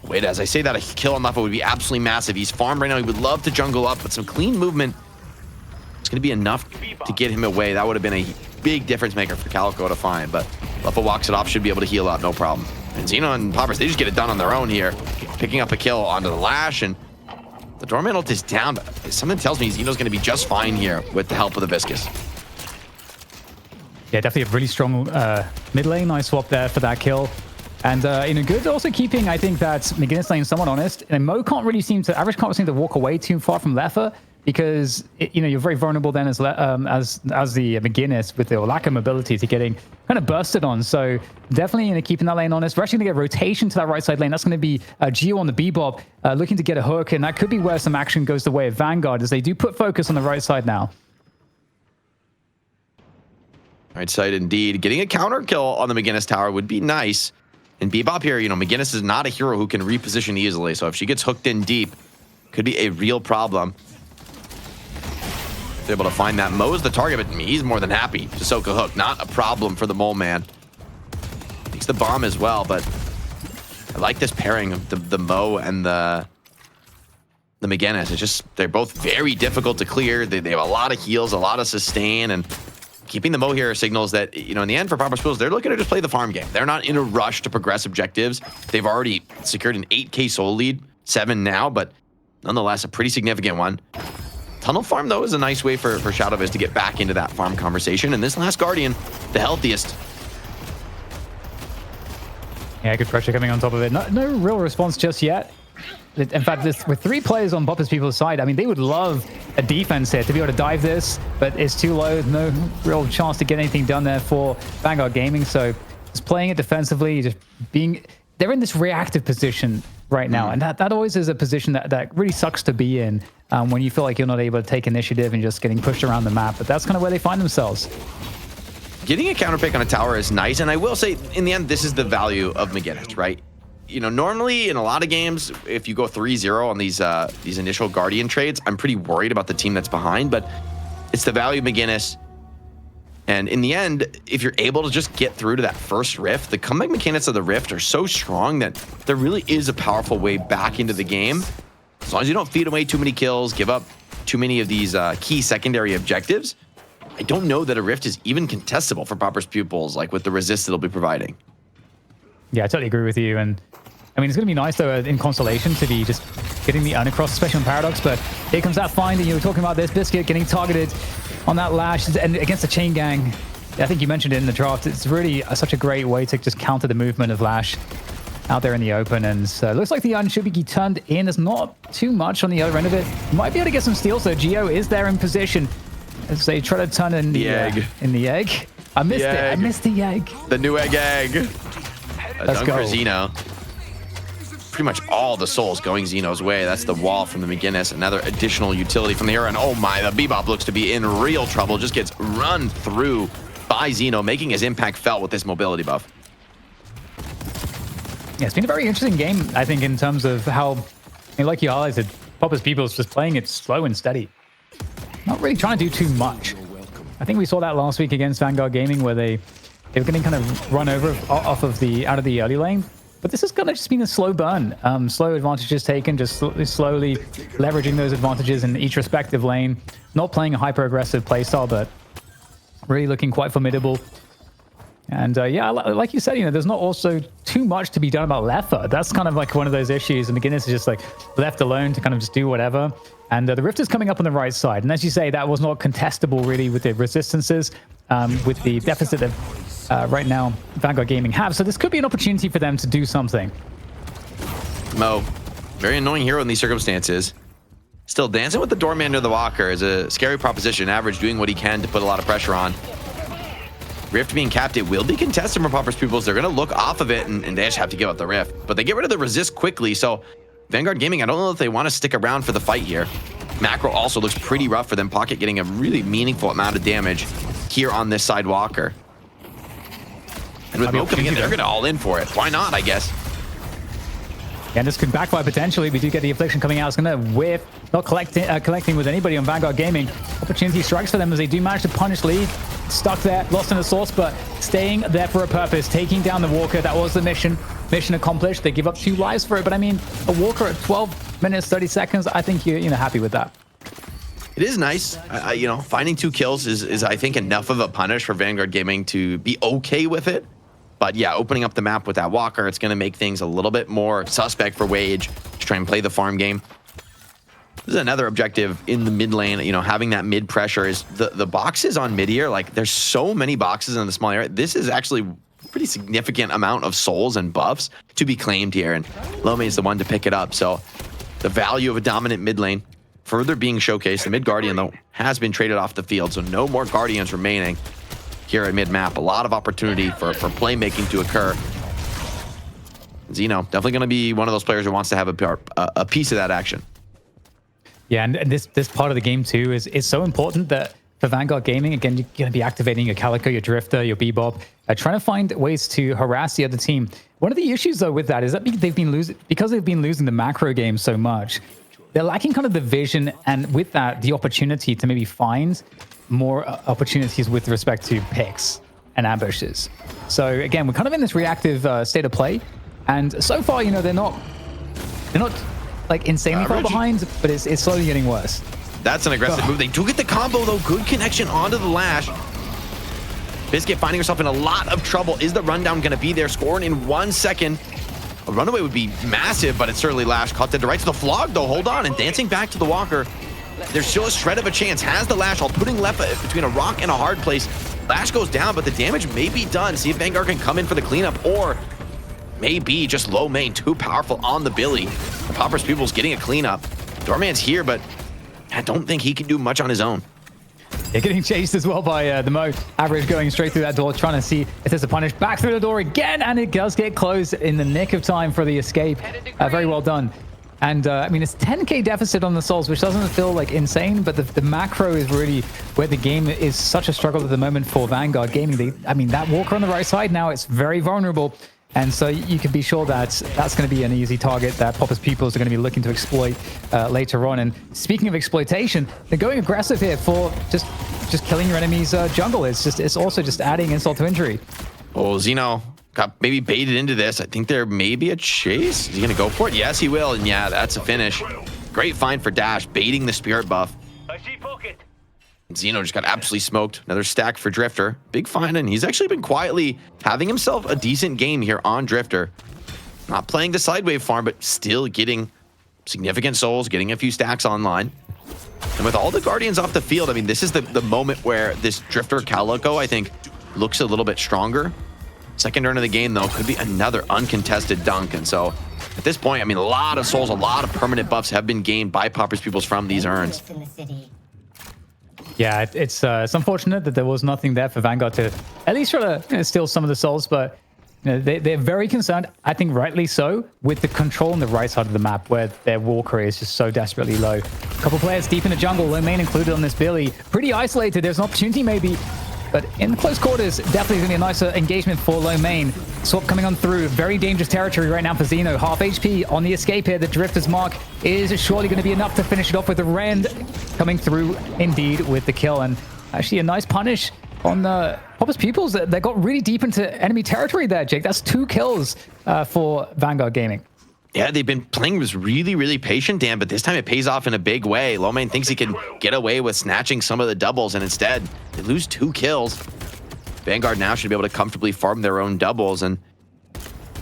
wait, as I say that, a kill on Leffa would be absolutely massive. He's farmed right now. He would love to jungle up, but some clean movement is going to be enough to get him away. That would have been a big difference maker for Calico to find, but Leffa walks it off, should be able to heal up, no problem. And Zeno and Poppers, they just get it done on their own here, picking up a kill onto the Lash, and the Doorman ult is down, but something tells me Zeno's going to be just fine here with the help of the Viscous. Yeah, definitely a really strong mid lane. Nice swap there for that kill. And good, also keeping, I think, that McGinnis lane somewhat honest. And Mo can't really seem to, Average can't seem to walk away too far from Leffa, because you're very vulnerable then as the McGinnis with the lack of mobility to getting kind of bursted on. So definitely keeping that lane honest. We're actually going to get rotation to that right side lane. That's going to be Geo on the Bebop looking to get a hook, and that could be where some action goes the way of Vanguard, as they do put focus on the right side now. Right side indeed. Getting a counter kill on the McGinnis tower would be nice. And Bebop here, McGinnis is not a hero who can reposition easily. So if she gets hooked in deep, could be a real problem. They're able to find that. Mo's the target, but he's more than happy to soak a hook. Not a problem for the Mole Man. Takes the bomb as well, but I like this pairing of the Mo and the McGinnis. It's just, they're both very difficult to clear. They have a lot of heals, a lot of sustain, and keeping the Mo here signals that, in the end for Proper Schools, they're looking to just play the farm game. They're not in a rush to progress objectives. They've already secured an 8k soul lead, 7 now, but nonetheless, a pretty significant one. Tunnel farm, though, is a nice way for Shadowviz to get back into that farm conversation. And this last Guardian, the healthiest. Yeah, good pressure coming on top of it. No real response just yet. In fact, with 3 players on Pupils People's side, I mean, they would love a defense here to be able to dive this, but it's too low. No real chance to get anything done there for Vanguard Gaming. So just playing it defensively, they're in this reactive position right now. And that always is a position that really sucks to be in when you feel like you're not able to take initiative and just getting pushed around the map. But that's kind of where they find themselves. Getting a counter pick on a tower is nice. And I will say, in the end, this is the value of McGinnis, right? Normally in a lot of games, if you go 3-0 on these initial Guardian trades, I'm pretty worried about the team that's behind, but it's the value of McGinnis. And in the end, if you're able to just get through to that first rift, the comeback mechanics of the rift are so strong that there really is a powerful way back into the game. As long as you don't feed away too many kills, give up too many of these key secondary objectives, I don't know that a rift is even contestable for Popper's Pupils, like with the resist it'll be providing. Yeah, I totally agree with you. And I mean, it's going to be nice, though, in Constellation to be just getting the uncross, especially on Paradox. But here comes that find, and you were talking about this. Biscuit getting targeted on that Lash and against the chain gang. I think you mentioned it in the draft. It's really such a great way to just counter the movement of Lash out there in the open. And it looks like the Un should be turned in. There's not too much on the other end of it. Might be able to get some steals, though. Geo is there in position as they try to turn in the egg. In the egg. I missed it. I missed the egg. The new egg. Let's go. For Zeno. Pretty much all the souls going Zeno's way. That's the wall from the McGinnis. Another additional utility from the hero. And oh my, the Bebop looks to be in real trouble. Just gets run through by Zeno, making his impact felt with this mobility buff. Yeah, it's been a very interesting game, I think, in terms of how, like you highlighted, Popper's People's just playing it slow and steady. Not really trying to do too much. I think we saw that last week against Vanguard Gaming, where they were getting kind of run over out of the early lane. But this has kind of just been a slow burn. Slow advantages taken, just slowly leveraging those advantages in each respective lane. Not playing a hyper-aggressive playstyle, but really looking quite formidable. And yeah, like you said, there's not also too much to be done about Leffa. That's kind of like one of those issues. And McGinnis is just like left alone to kind of just do whatever. And the Rift is coming up on the right side. And as you say, that was not contestable really with the resistances, with the deficit that right now Vanguard Gaming have. So this could be an opportunity for them to do something. Mo, very annoying hero in these circumstances. Still, dancing with the doorman near the walker is a scary proposition. Average doing what he can to put a lot of pressure on. Rift being capped, it will be contested from Pauper's Pupils. They're going to look off of it, and they just have to give up the Rift. But they get rid of the resist quickly, so Vanguard Gaming, I don't know if they want to stick around for the fight here. Macro also looks pretty rough for them. Pocket getting a really meaningful amount of damage here on this side walker. And with Mo coming in, they're going to all in for it. Why not, I guess? And this could backfire potentially. We do get the Affliction coming out. It's going to whiff, not connecting with anybody on Vanguard Gaming. Opportunity strikes for them as they do manage to punish Lee. Stuck there, lost in the source, but staying there for a purpose. Taking down the Walker, that was the mission. Mission accomplished. They give up 2 lives for it, but I mean, a Walker at 12 minutes, 30 seconds, I think you're happy with that. It is nice. Finding 2 kills is I think, enough of a punish for Vanguard Gaming to be okay with it. But yeah, opening up the map with that Walker, it's going to make things a little bit more suspect for Wage to try and play the farm game. This is another objective in the mid lane, having that mid pressure is the boxes on mid here. Like, there's so many boxes in the small area. This is actually a pretty significant amount of souls and buffs to be claimed here. And Lome is the one to pick it up. So the value of a dominant mid lane further being showcased. The mid Guardian, though, has been traded off the field. So no more Guardians remaining here at mid-map. A lot of opportunity for playmaking to occur. Zeno, definitely going to be one of those players who wants to have a piece of that action. Yeah, and this part of the game too is so important that for Vanguard Gaming, again, you're going to be activating your Calico, your Drifter, your Bebop, trying to find ways to harass the other team. One of the issues though with that is that they've been losing the macro game so much. They're lacking kind of the vision, and with that, the opportunity to maybe find more opportunities with respect to picks and ambushes. So again, we're kind of in this reactive state of play, and so far, they're not like insanely far behind, but it's slowly getting worse. That's an aggressive move. They do get the combo though. Good connection onto the Lash. Biscuit finding herself in a lot of trouble. Is the rundown going to be there? Scoring in 1 second. A runaway would be massive, but it's certainly Lash. Caught dead right to the Flog though. Hold on, and dancing back to the Walker. There's still a shred of a chance. Has the Lash, while putting Leffa between a rock and a hard place. Lash goes down, but the damage may be done. See if Vanguard can come in for the cleanup, or maybe just low main, too powerful on the Billy. The Pauper's Pupils getting a cleanup. Doorman's here, but I don't think he can do much on his own. They're getting chased as well by the Mo. Average going straight through that door, trying to see if there's a punish. Back through the door again, and it does get closed in the nick of time for the escape. Very well done. And I mean, it's 10k deficit on the souls, which doesn't feel like insane, but the macro is really where the game is such a struggle at the moment for Vanguard Gaming. I mean, that Walker on the right side now, it's very vulnerable. And so you can be sure that that's going to be an easy target that Pauper's Pupils are going to be looking to exploit later on. And speaking of exploitation, they're going aggressive here for just killing your enemy's jungle. It's also just adding insult to injury. Oh, Zeno got maybe baited into this. I think there may be a chase. Is he going to go for it? Yes, he will. And yeah, that's a finish. Great find for Dash, baiting the Spirit buff. I see pocket. Zeno just got absolutely smoked. Another stack for Drifter. Big find, and he's actually been quietly having himself a decent game here on Drifter. Not playing the sidewave farm, but still getting significant souls, getting a few stacks online. And with all the Guardians off the field, I mean, this is the moment where this Drifter Calico, I think, looks a little bit stronger. Second turn of the game, though, could be another uncontested dunk. And so at this point, I mean, a lot of souls, a lot of permanent buffs have been gained by Pauper's Pupils from these urns. Yeah, it's unfortunate that there was nothing there for Vanguard to at least try to steal some of the souls, but they're very concerned, I think rightly so, with the control on the right side of the map where their Walker is just so desperately low. A couple players deep in the jungle, low main included on this Billy. Pretty isolated, there's an opportunity maybe, but in close quarters, definitely going to be a nicer engagement for low main. Swap coming on through, very dangerous territory right now for Zeno. Half HP on the escape here. The Drifter's mark is surely going to be enough to finish it off with the Rend coming through indeed with the kill. And actually a nice punish on the Pauper's Pupils. They got really deep into enemy territory there, Jake. That's 2 kills for Vanguard Gaming. Yeah, they've been playing this really, really patient, Dan, but this time it pays off in a big way. Low main thinks he can get away with snatching some of the doubles, and instead, they lose 2 kills. Vanguard now should be able to comfortably farm their own doubles, and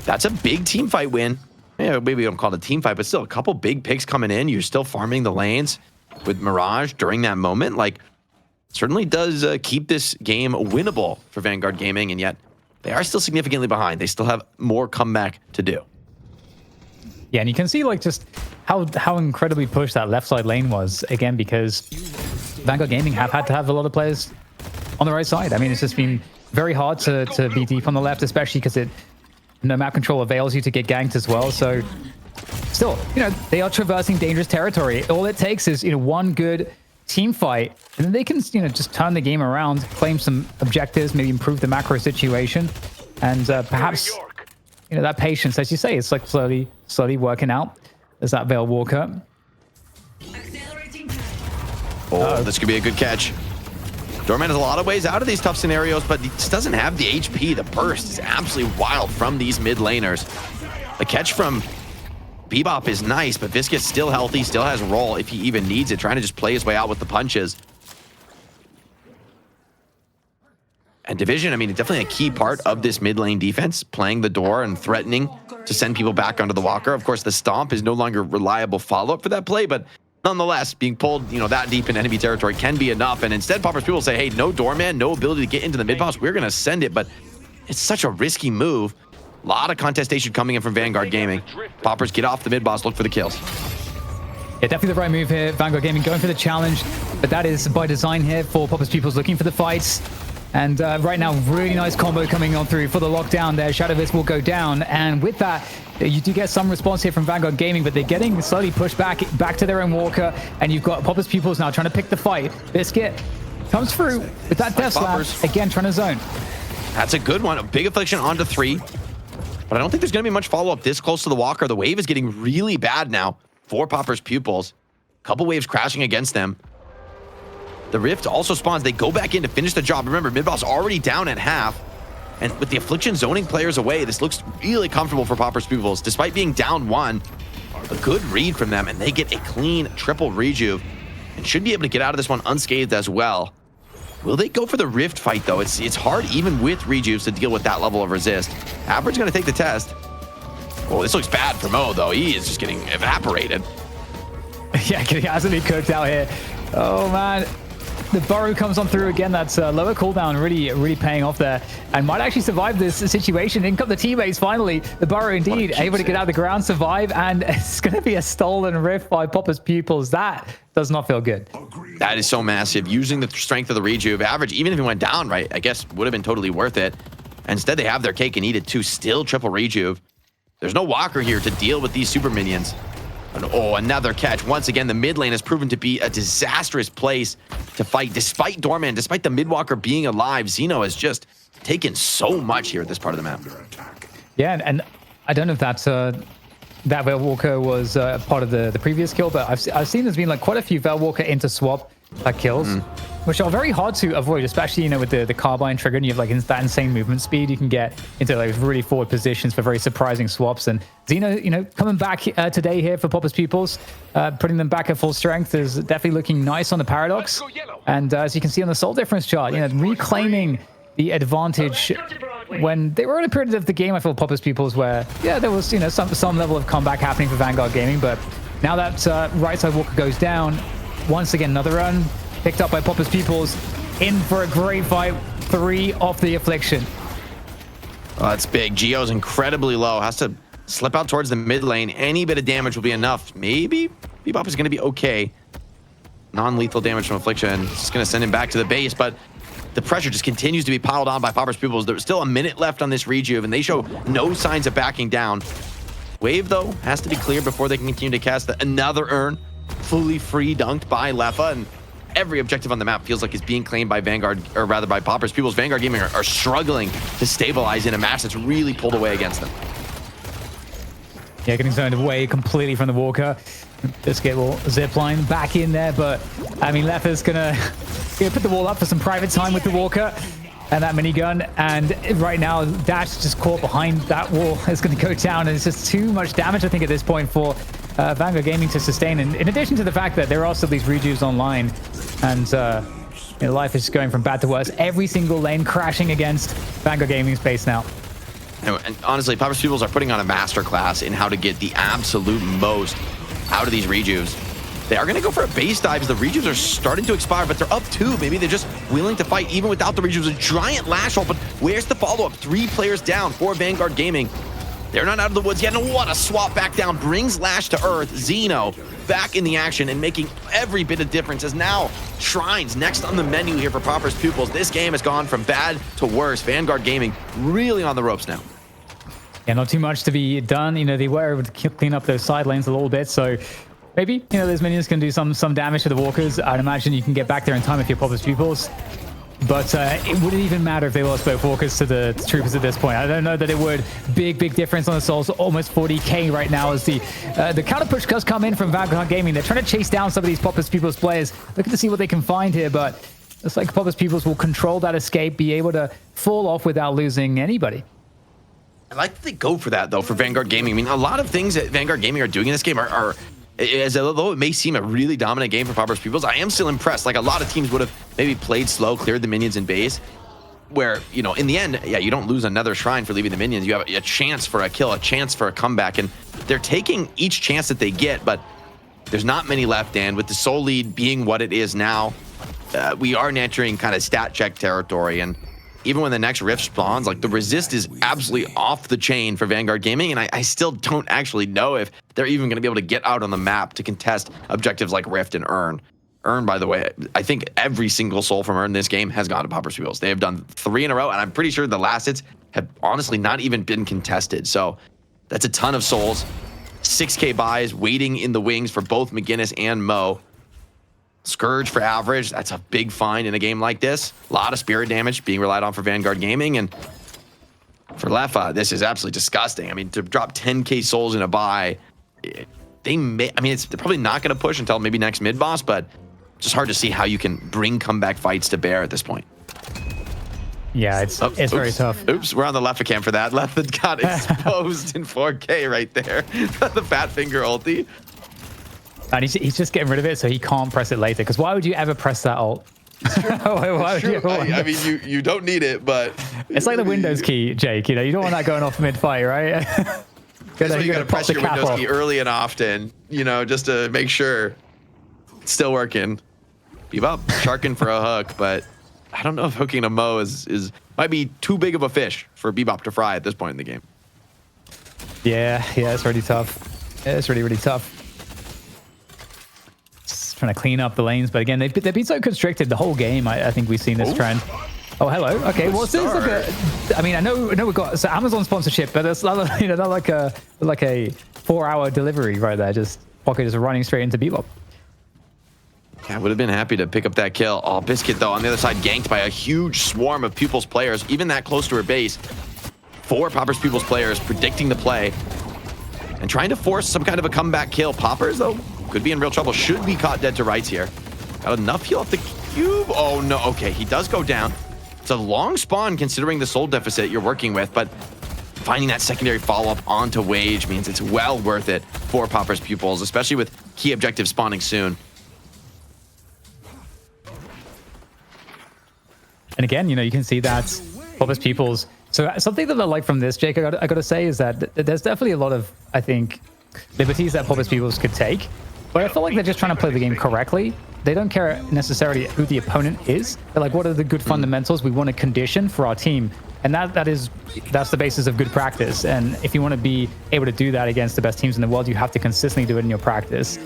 that's a big team fight win. Yeah, maybe we don't call it a team fight, but still a couple big picks coming in. You're still farming the lanes with Mirage during that moment. Like, certainly does keep this game winnable for Vanguard Gaming, and yet they are still significantly behind. They still have more comeback to do. Yeah, and you can see like just how incredibly pushed that left side lane was, again, because Vanguard Gaming have had to have a lot of players on the right side. I mean, it's just been very hard to be deep on the left, especially because no map control avails you to get ganked as well. So still, they are traversing dangerous territory. All it takes is, one good team fight, and then they can, just turn the game around, claim some objectives, maybe improve the macro situation, and perhaps, that patience, as you say, it's like slowly working out. There's that Veil Walker. Oh, this could be a good catch. Doorman has a lot of ways out of these tough scenarios, but he just doesn't have the HP. The burst is absolutely wild from these mid laners. The catch from Bebop is nice, but Viscous still healthy, still has roll if he even needs it, trying to just play his way out with the punches. And Division, I mean, definitely a key part of this mid lane defense, playing the door and threatening to send people back onto the Walker. Of course, the Stomp is no longer reliable follow-up for that play, but nonetheless, being pulled, that deep in enemy territory can be enough. And instead, Poppers people say, hey, no doorman, no ability to get into the mid boss. We're going to send it, but it's such a risky move. A lot of contestation coming in from Vanguard Gaming. Poppers get off the mid boss, look for the kills. Yeah, definitely the right move here. Vanguard Gaming going for the challenge, but that is by design here for Poppers Pupils, looking for the fights. And right now, really nice combo coming on through for the lockdown there. Shadowvis will go down, and with that, you do get some response here from Vanguard Gaming, but they're getting slowly pushed back to their own Walker, and you've got Poppers Pupils now trying to pick the fight. Biscuit comes through with that Death Slap, again trying to zone. That's a good one. A big affliction onto 3, but I don't think there's going to be much follow-up this close to the Walker. The wave is getting really bad now for Poppers Pupils. Couple waves crashing against them. The Rift also spawns. They go back in to finish the job. Remember, mid-boss already down at half. And with the Affliction zoning players away, this looks really comfortable for Poppers Pupils. Despite being down 1, a good read from them, and they get a clean triple rejuve and should be able to get out of this one unscathed as well. Will they go for the Rift fight, though? It's hard, even with rejuves, to deal with that level of resist. Average going to take the test. Oh, this looks bad for Mo, though. He is just getting evaporated. Yeah, getting absolutely cooked out here. Oh, man. The burrow comes on through again. That's lower cooldown, really paying off there, and might actually survive this situation. In come the teammates finally. The burrow indeed able to get out of the ground, survive, and it's going to be a stolen rift by Poppers Pupils. That does not feel good. That is so massive. Using the strength of the rejuve, average, even if he went down, right, I guess would have been totally worth it. Instead, they have their cake and eat it too. Still triple rejuve. There's no Walker here to deal with these super minions. And oh, another catch. Once again, the mid lane has proven to be a disastrous place to fight. Despite Doorman, despite the mid walker being alive, Zeno has just taken so much here at this part of the map. Yeah, and I don't know if that's that Veil Walker was part of the previous kill, but I've seen there's been like quite a few Veil Walker into swap kills, which are very hard to avoid, especially with the carbine trigger, and you have like that insane movement speed. You can get into like really forward positions for very surprising swaps. And Zeno, coming back today here for Poppers Pupils, putting them back at full strength is definitely looking nice on the Paradox. And as you can see on the soul difference chart, reclaiming the advantage when they were in a period of the game, I feel Poppers Pupils where, yeah, there was some level of comeback happening for Vanguard Gaming, but now that right side Walker goes down, once again another run picked up by Poppers Pupils, in for a great fight. 3 off the affliction. Oh, that's big. Geo's incredibly low, has to slip out towards the mid lane. Any bit of damage will be enough. Maybe Bebop is going to be okay. Non-lethal damage from affliction. It's just going to send him back to the base, but the pressure just continues to be piled on by Poppers Pupils. There's still a minute left on this rejuve, and they show no signs of backing down. Wave, though, has to be cleared before they can continue to cast another urn. Fully free dunked by Leffa, and every objective on the map feels like it's being claimed by Vanguard, or rather by Poppers Pupils. Vanguard Gaming are struggling to stabilize in a match that's really pulled away against them. Yeah, getting zoned away completely from the Walker. Biscuit will zipline back in there, but I mean, Leffa's gonna put the wall up for some private time with the Walker and that minigun. And right now, Dash just caught behind that wall. It's going to go down, and it's just too much damage, I think, at this point for Vanguard Gaming to sustain. And in addition to the fact that there are still these rejuves online, and You know, life is going from bad to worse. Every single lane crashing against Vanguard Gaming's base now. And honestly, Pupils Pupils are putting on a masterclass in how to get the absolute most out of these rejuves. They are going to go for a base dive as the rejuves are starting to expire, but they're up 2. Maybe they're just willing to fight even without the rejuves. A giant lash ult, but where's the follow-up? 3 players down for Vanguard Gaming. They're not out of the woods yet. And what a swap back down. Brings Lash to earth. Zeno back in the action and making every bit of difference as now Shrines next on the menu here for Pupils Pupils. This game has gone from bad to worse. Vanguard Gaming really on the ropes now. Yeah, not too much to be done. You know, they were able to clean up those side lanes a little bit, so maybe, you know, those minions can do some damage to the walkers. I'd imagine you can get back there in time if you're Pupils Pupils. But it wouldn't even matter if they lost both walkers to the troopers at this point. I don't know that it would. Big difference on the souls. Almost 40k right now as the counter push does come in from Vanguard Gaming. They're trying to chase down some of these Pupils Pupils players, looking to see what they can find here. But it's like Pupils Pupils will control that escape, be able to fall off without losing anybody. I like that they go for that, though, for Vanguard Gaming. I mean, a lot of things that Vanguard Gaming are doing in this game are as although it may seem a really dominant game for Pupils Pupils, I am still impressed. Like, a lot of teams would have maybe played slow, cleared the minions in base, where, you know, in the end, yeah, you don't lose another shrine for leaving the minions. You have a chance for a kill, a chance for a comeback, and they're taking each chance that they get, but there's not many left, and with the soul lead being what it is now, we are entering kind of stat check territory, and even when the next rift spawns, like, the resist is absolutely off the chain for Vanguard Gaming, and I still don't actually know if they're even going to be able to get out on the map to contest objectives like Rift and Earn. Earn, by the way, I think every single soul from Earn in this game has gone to Pupils Pupils. They have done 3 in a row, and I'm pretty sure the last hits have honestly not even been contested. So that's a ton of souls. 6k buys waiting in the wings for both McGinnis and Mo. Scourge for average, that's a big find in a game like this. A lot of spirit damage being relied on for Vanguard Gaming, and for Lefa, this is absolutely disgusting. I mean, to drop 10k souls in a buy, they may, I mean, they're probably not going to push until maybe next mid-boss, but just hard to see how you can bring comeback fights to bear at this point. Yeah, it's very tough. Oops, we're on the Lefa cam for that. Lefa got exposed in 4K right there. The fat finger ulti. And he's just getting rid of it so he can't press it later. Because why would you ever press that ult? Why would you? I mean, you don't need it, but it's like the Windows key, Jake. You know, you don't want that going off mid-fight, right? You got to press your Windows key early and often, you know, just to make sure it's still working. Bebop sharking for a hook, but I don't know if hooking a Mo is might be too big of a fish for Bebop to fry at this point in the game. Yeah, it's really tough. Yeah, it's really tough. Trying to clean up the lanes, but again, they've been so constricted the whole game. I think we've seen this trend. Oh, hello. Okay, well, since I mean, I know we've got Amazon sponsorship, but it's not, you know, not like a 4-hour delivery right there. Just Pocket is running straight into Bebop. Yeah, would have been happy to pick up that kill. Oh, Biscuit though on the other side ganked by a huge swarm of Pupils players, even that close to her base. 4 Poppers Pupils players predicting the play and trying to force some kind of a comeback kill. Poppers though could be in real trouble. Should be caught dead to rights here. Got enough heal off the cube. Oh no. Okay, he does go down. It's a long spawn considering the soul deficit you're working with, but finding that secondary follow-up onto Wage means it's well worth it for Poppers Pupils, especially with key objectives spawning soon. And again, you know, you can see that Poppers Pupils. So something that I like from this, Jake, I got to say, is that there's definitely a lot of, I think, liberties that Poppers Pupils could take. But I feel like they're just trying to play the game correctly. They don't care necessarily who the opponent is. They're like, what are the good fundamentals we want to condition for our team? And that's the basis of good practice. And if you want to be able to do that against the best teams in the world, you have to consistently do it in your practice.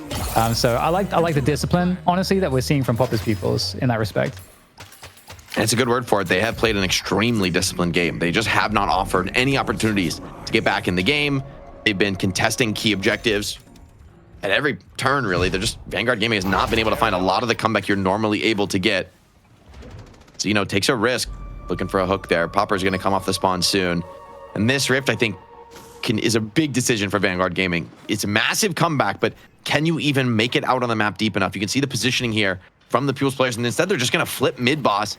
So I like the discipline, honestly, that we're seeing from Poppers Pupils in that respect. And it's a good word for it. They have played an extremely disciplined game. They just have not offered any opportunities to get back in the game. They've been contesting key objectives at every turn, really. Vanguard Gaming has not been able to find a lot of the comeback you're normally able to get. Zeno takes a risk, looking for a hook there. Popper's going to come off the spawn soon. And this Rift, I think, is a big decision for Vanguard Gaming. It's a massive comeback, but can you even make it out on the map deep enough? You can see the positioning here from the Pupils players, and instead they're just going to flip mid-boss,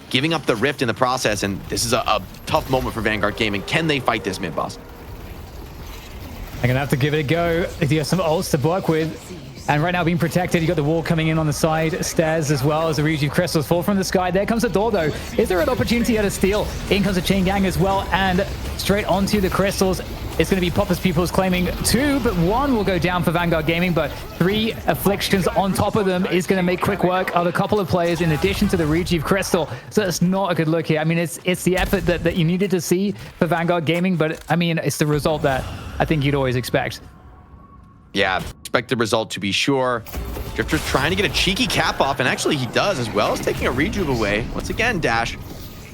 giving up the Rift in the process, and this is a tough moment for Vanguard Gaming. Can they fight this mid-boss? I'm going to have to give it a go. If you have some ults to work with, And right now being protected, you got the wall coming in on the side, stairs as well as the Ryuji crystals fall from the sky. There comes the door though. Is there an opportunity here to steal? In comes the chain gang as well, and straight onto the crystals. It's going to be Popper's Pupils claiming 2, but 1 will go down for Vanguard Gaming, but 3 afflictions on top of them is going to make quick work of a couple of players in addition to the Ryuji crystal. So it's not a good look here. I mean, it's the effort that you needed to see for Vanguard Gaming, but I mean, it's the result that I think you'd always expect. Yeah, expect the result to be sure. Drifter's trying to get a cheeky cap off, and actually he does, as well as taking a rejuve away. Once again, Dash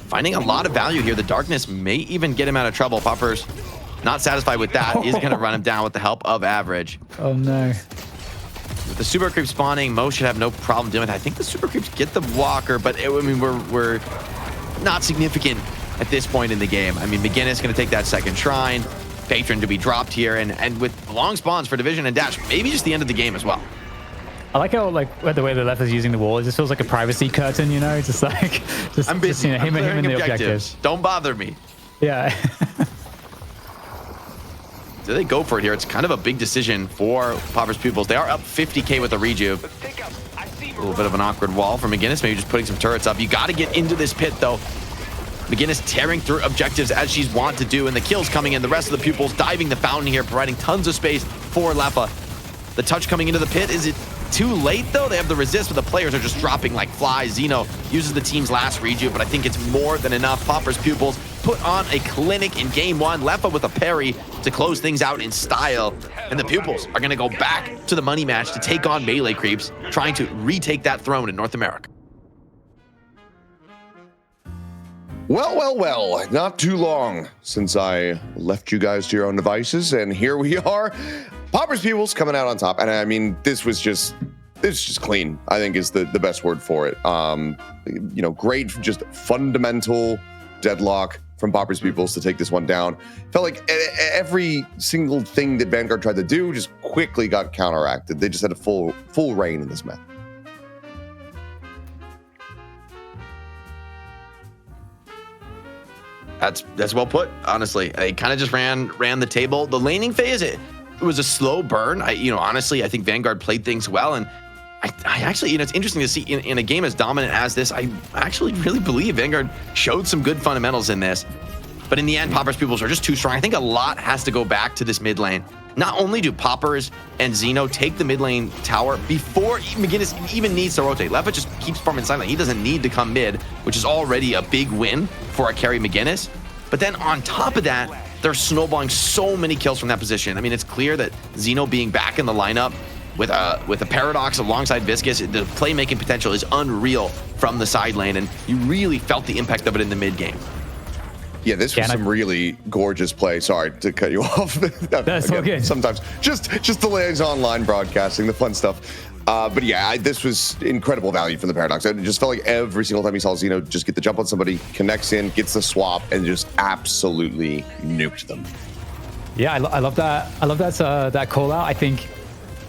finding a lot of value here. The darkness may even get him out of trouble. Popper's not satisfied with that. He's going to run him down with the help of Average. Oh, no. With the super creep spawning, Mo should have no problem dealing with it. I think the super creeps get the walker, but I mean, we're not significant at this point in the game. I mean, McGinnis going to take that second shrine. Patron to be dropped here, and with long spawns for Division and Dash, maybe just the end of the game as well. I like how the way the left is using the wall. It just feels like a privacy curtain, you know, just like I'm busy. You know, him and the objectives. Don't bother me. Yeah. Do they go for it here? It's kind of a big decision for Popper's Pupils. They are up 50k with a rejuve. A little bit of an awkward wall for McGinnis, maybe just putting some turrets up. You got to get into this pit, though. McGinnis tearing through objectives as she's wont to do, and the kills coming in. The rest of the Pupils diving the fountain here, providing tons of space for Leffa. The touch coming into the pit. Is it too late, though? They have the resist, but the players are just dropping like flies. Zeno uses the team's last rejuve, but I think it's more than enough. Popper's Pupils put on a clinic in game 1. Leffa with a parry to close things out in style. And the Pupils are going to go back to the money match to take on melee creeps, trying to retake that throne in North America. Well, not too long since I left you guys to your own devices, and here we are. Popper's Pupils coming out on top, and I mean, this was just clean, I think is the best word for it. You know, great, just fundamental deadlock from Popper's Pupils to take this one down. Felt like every single thing that Vanguard tried to do just quickly got counteracted. They just had a full reign in this match. That's well put, honestly. They kind of just ran the table. The laning phase, it was a slow burn. Honestly, I think Vanguard played things well, and I actually, it's interesting to see in a game as dominant as this, I actually really believe Vanguard showed some good fundamentals in this. But in the end, Popper's Pupils are just too strong. I think a lot has to go back to this mid lane. Not only do Poppers and Zeno take the mid lane tower before McGinnis even needs to rotate. Leffa just keeps farming silent. He doesn't need to come mid, which is already a big win for a carry McGinnis. But then on top of that, they're snowballing so many kills from that position. I mean, it's clear that Zeno being back in the lineup with a Paradox alongside Viscous, the playmaking potential is unreal from the side lane, and you really felt the impact of it in the mid game. Yeah, this was some really gorgeous play. Sorry to cut you off. That's again, okay. Sometimes just the liaison line broadcasting, the fun stuff. But yeah, this was incredible value from the Paradox. It just felt like every single time you saw Zeno just get the jump on somebody, connects in, gets the swap, and just absolutely nuked them. Yeah, I love that. I love that call out. I think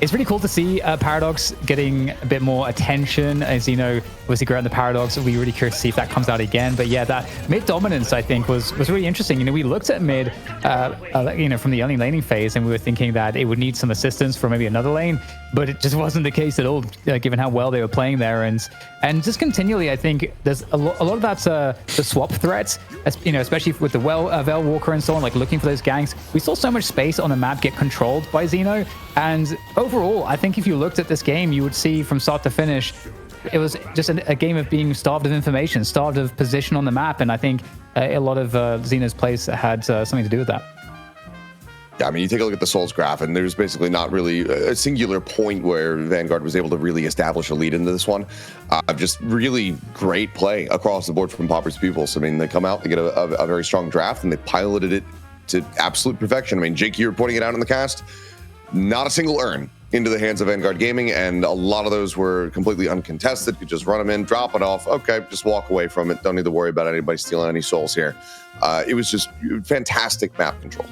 it's really cool to see Paradox getting a bit more attention. As you know, obviously growing the Paradox, we'll be really curious to see if that comes out again. But yeah, that mid dominance I think was really interesting. You know, we looked at mid, from the early laning phase, and we were thinking that it would need some assistance from maybe another lane, but it just wasn't the case at all, given how well they were playing there. And just continually, I think there's a lot of that's the swap threats, especially with the Vel Walker and so on, like looking for those ganks. We saw so much space on the map get controlled by Zeno, and overall, I think if you looked at this game, you would see from start to finish, it was just a game of being starved of information, starved of position on the map, and I think a lot of Zeno's plays had something to do with that. Yeah, I mean, you take a look at the Souls graph, and there's basically not really a singular point where Vanguard was able to really establish a lead into this one. Just really great play across the board from Popper's Pupils. I mean, they come out, they get a very strong draft, and they piloted it to absolute perfection. I mean, Jake, you were pointing it out in the cast. Not a single urn into the hands of Vanguard Gaming, and a lot of those were completely uncontested. You just run them in, drop it off. Okay, just walk away from it. Don't need to worry about anybody stealing any souls here. It was just fantastic map control.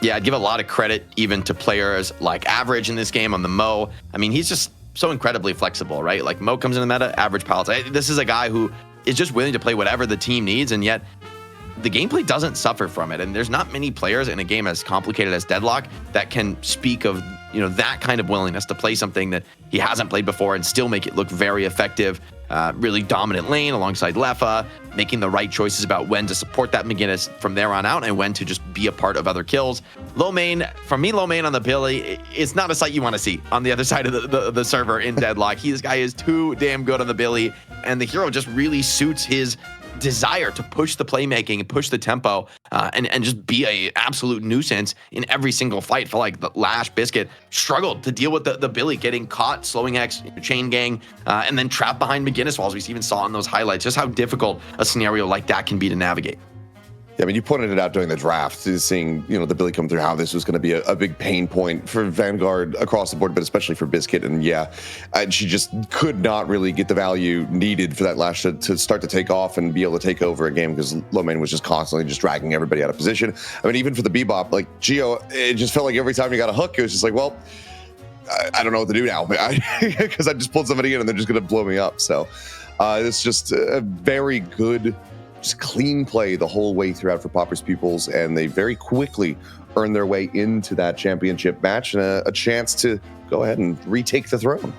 Yeah, I'd give a lot of credit even to players like Average in this game on the Mo. I mean, he's just so incredibly flexible, right? Like Mo comes in the meta, Average pilots. This is a guy who is just willing to play whatever the team needs, and yet the gameplay doesn't suffer from it. And there's not many players in a game as complicated as Deadlock that can speak of that kind of willingness to play something that he hasn't played before and still make it look very effective. Really dominant lane alongside Leffa, making the right choices about when to support that McGinnis from there on out and when to just be a part of other kills. Low main, for me, low main on the Billy, it's not a sight you want to see on the other side of the server in Deadlock. This guy is too damn good on the Billy, and the hero just really suits his desire to push the playmaking and push the tempo and just be a absolute nuisance in every single fight. For like the Lash Biscuit struggled to deal with the Billy getting caught, slowing X, chain gang, and then trapped behind McGinnis walls. We even saw in those highlights just how difficult a scenario like that can be to navigate. Yeah, I mean, you pointed it out during the draft, seeing, the Billy come through, how this was going to be a big pain point for Vanguard across the board, but especially for Biscuit. And she just could not really get the value needed for that Lash to start to take off and be able to take over a game, because Low Main was just constantly just dragging everybody out of position. I mean, even for the Bebop, like Geo, it just felt like every time you got a hook, it was just like, well, I don't know what to do now, because I just pulled somebody in and they're just going to blow me up. So it's just a very good, just clean play the whole way throughout for Popper's Pupils, and they very quickly earned their way into that championship match and a chance to go ahead and retake the throne.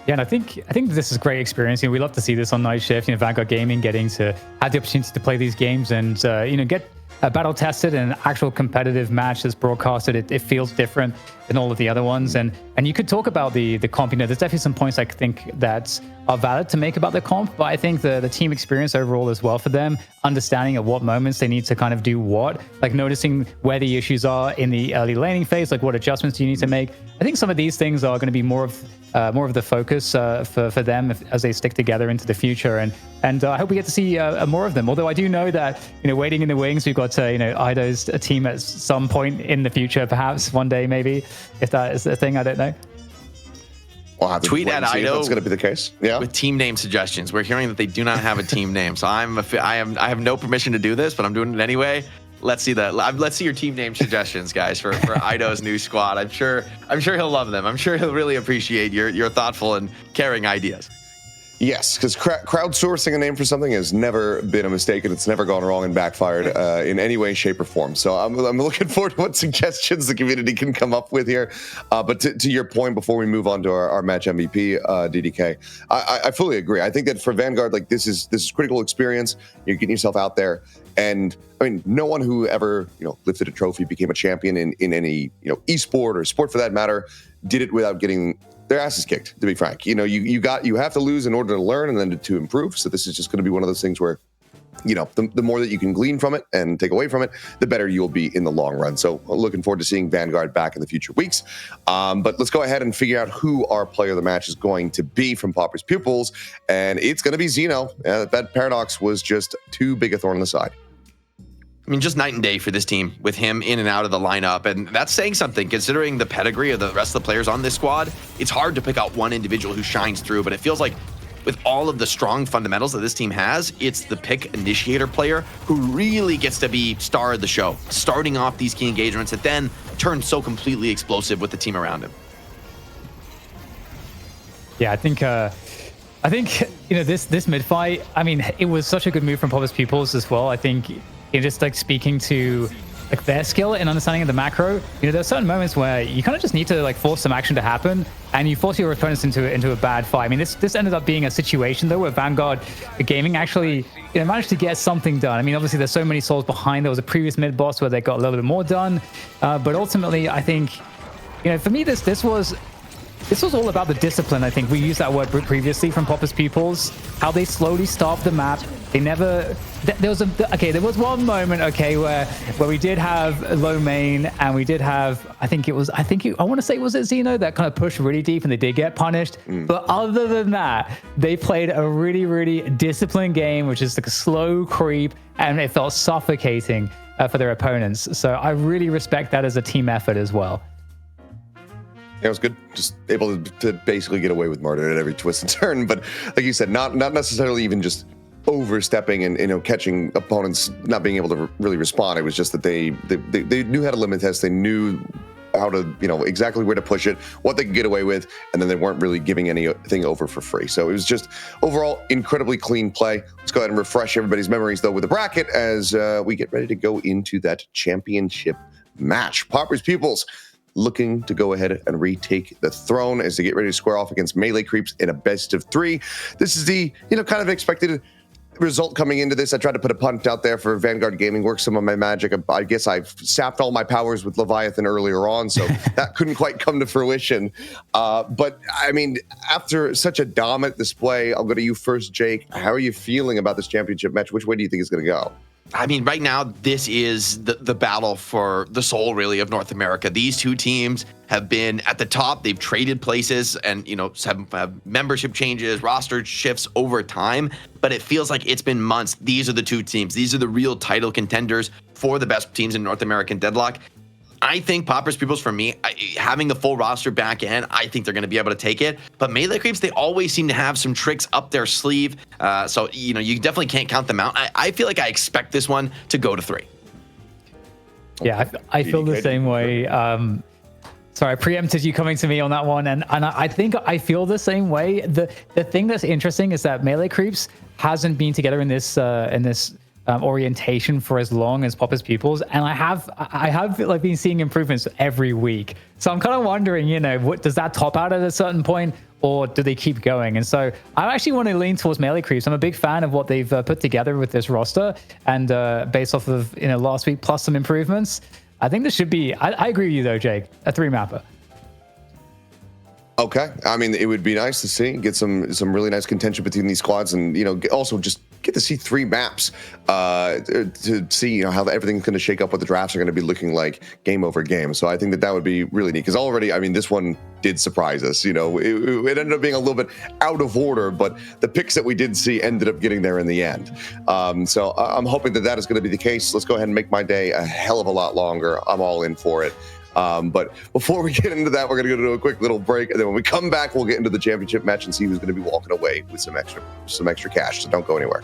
Yeah, and I think this is a great experience. We love to see this on Night Shift. Vanguard Gaming getting to have the opportunity to play these games and get battle tested in an actual competitive match that's broadcasted. It feels different than all of the other ones, and you could talk about the comp. There's definitely some points I think that are valid to make about the comp, but I think the team experience overall as well for them, understanding at what moments they need to kind of do what, like noticing where the issues are in the early laning phase, like what adjustments do you need to make. I think some of these things are going to be more of the focus for them as they stick together into the future, and I hope we get to see more of them. Although I do know that waiting in the wings, we've got Ido's a team at some point in the future, perhaps one day, maybe, if that is a thing. I don't know. We'll have to tweet at Ido. That's going to be the case. Yeah. With team name suggestions. We're hearing that they do not have a team name, so I have no permission to do this, but I'm doing it anyway. Let's see let's see your team name suggestions, guys, for Ido's new squad. I'm sure he'll love them. I'm sure he'll really appreciate your thoughtful and caring ideas. Yes, because crowdsourcing a name for something has never been a mistake, and it's never gone wrong and backfired in any way, shape, or form. So I'm looking forward to what suggestions the community can come up with here. But to your point, before we move on to our match MVP, DDK, I fully agree. I think that for Vanguard, like this is critical experience. You're getting yourself out there, and I mean, no one who ever lifted a trophy, became a champion in any esport or sport for that matter, did it without getting their asses kicked, to be frank. You have to lose in order to learn and then to improve. So this is just going to be one of those things where, the more that you can glean from it and take away from it, the better you'll be in the long run. So looking forward to seeing Vanguard back in the future weeks. But let's go ahead and figure out who our player of the match is going to be from Popper's Pupils. And it's going to be Zeno. That Paradox was just too big a thorn in the side. I mean, just night and day for this team with him in and out of the lineup. And that's saying something, considering the pedigree of the rest of the players on this squad. It's hard to pick out one individual who shines through, but it feels like with all of the strong fundamentals that this team has, it's the pick initiator player who really gets to be star of the show, starting off these key engagements that then turn so completely explosive with the team around him. Yeah, I think this mid fight, I mean, it was such a good move from Popper's Pupils as well. I think just like speaking to like their skill and understanding of the macro, there are certain moments where you kind of just need to like force some action to happen, and you force your opponents into a bad fight. I mean, this ended up being a situation though where Vanguard Gaming actually managed to get something done. I mean, obviously there's so many souls behind. There was a previous mid boss where they got a little bit more done, but ultimately I think for me this was all about the discipline. I think we used that word previously from Popper's Pupils, how they slowly starved the map. They never, there was one moment, where we did have low main, and we did have, I want to say, was it Zeno that kind of pushed really deep and they did get punished? But other than that, they played a really, really disciplined game, which is like a slow creep, and it felt suffocating for their opponents. So I really respect that as a team effort as well. It was good, just able to basically get away with murder at every twist and turn. But like you said, not necessarily even just overstepping and catching opponents not being able to really respond. It was just that they knew how to limit test. They knew how to exactly where to push it, what they could get away with, and then they weren't really giving anything over for free. So it was just overall incredibly clean play. Let's go ahead and refresh everybody's memories though with the bracket as we get ready to go into that championship match. Popper's Pupils looking to go ahead and retake the throne as they get ready to square off against Melee Creeps in a best of 3. This is the, kind of expected result coming into this. I tried to put a punt out there for Vanguard Gaming, work some of my magic. I guess I've sapped all my powers with Leviathan earlier on, so that couldn't quite come to fruition. But I mean, after such a dominant display, I'll go to you first, Jake. How are you feeling about this championship match? Which way do you think it's going to go? I mean, right now, this is the battle for the soul, really, of North America. These two teams have been at the top. They've traded places and, have membership changes, roster shifts over time. But it feels like it's been months. These are the two teams. These are the real title contenders for the best teams in North American Deadlock. I think Pupils, for me, having the full roster back in, I think they're going to be able to take it. But Melee Creeps, they always seem to have some tricks up their sleeve. So, you definitely can't count them out. I feel like I expect this one to go to 3. Yeah, I feel the same way. Sorry, I preempted you coming to me on that one. And I think I feel the same way. The thing that's interesting is that Melee Creeps hasn't been together in this orientation for as long as Pupils, and I have like been seeing improvements every week. So I'm kind of wondering, what does that top out at a certain point, or do they keep going? And so I actually want to lean towards Melee Creeps. I'm a big fan of what they've put together with this roster, and based off of last week plus some improvements, I think this should be. I agree with you though, Jake. A 3-mapper. Okay, I mean, it would be nice to see get some really nice contention between these squads, and also just get to see 3 maps to see how everything's going to shake up, what the drafts are going to be looking like game over game. So I think that would be really neat, because already, I mean, this one did surprise us. It ended up being a little bit out of order, but the picks that we did see ended up getting there in the end. So I'm hoping that is going to be the case. Let's go ahead and make my day a hell of a lot longer. I'm all in for it. But before we get into that, we're going to go to a quick little break, and then when we come back, we'll get into the championship match and see who's going to be walking away with some extra cash. So don't go anywhere.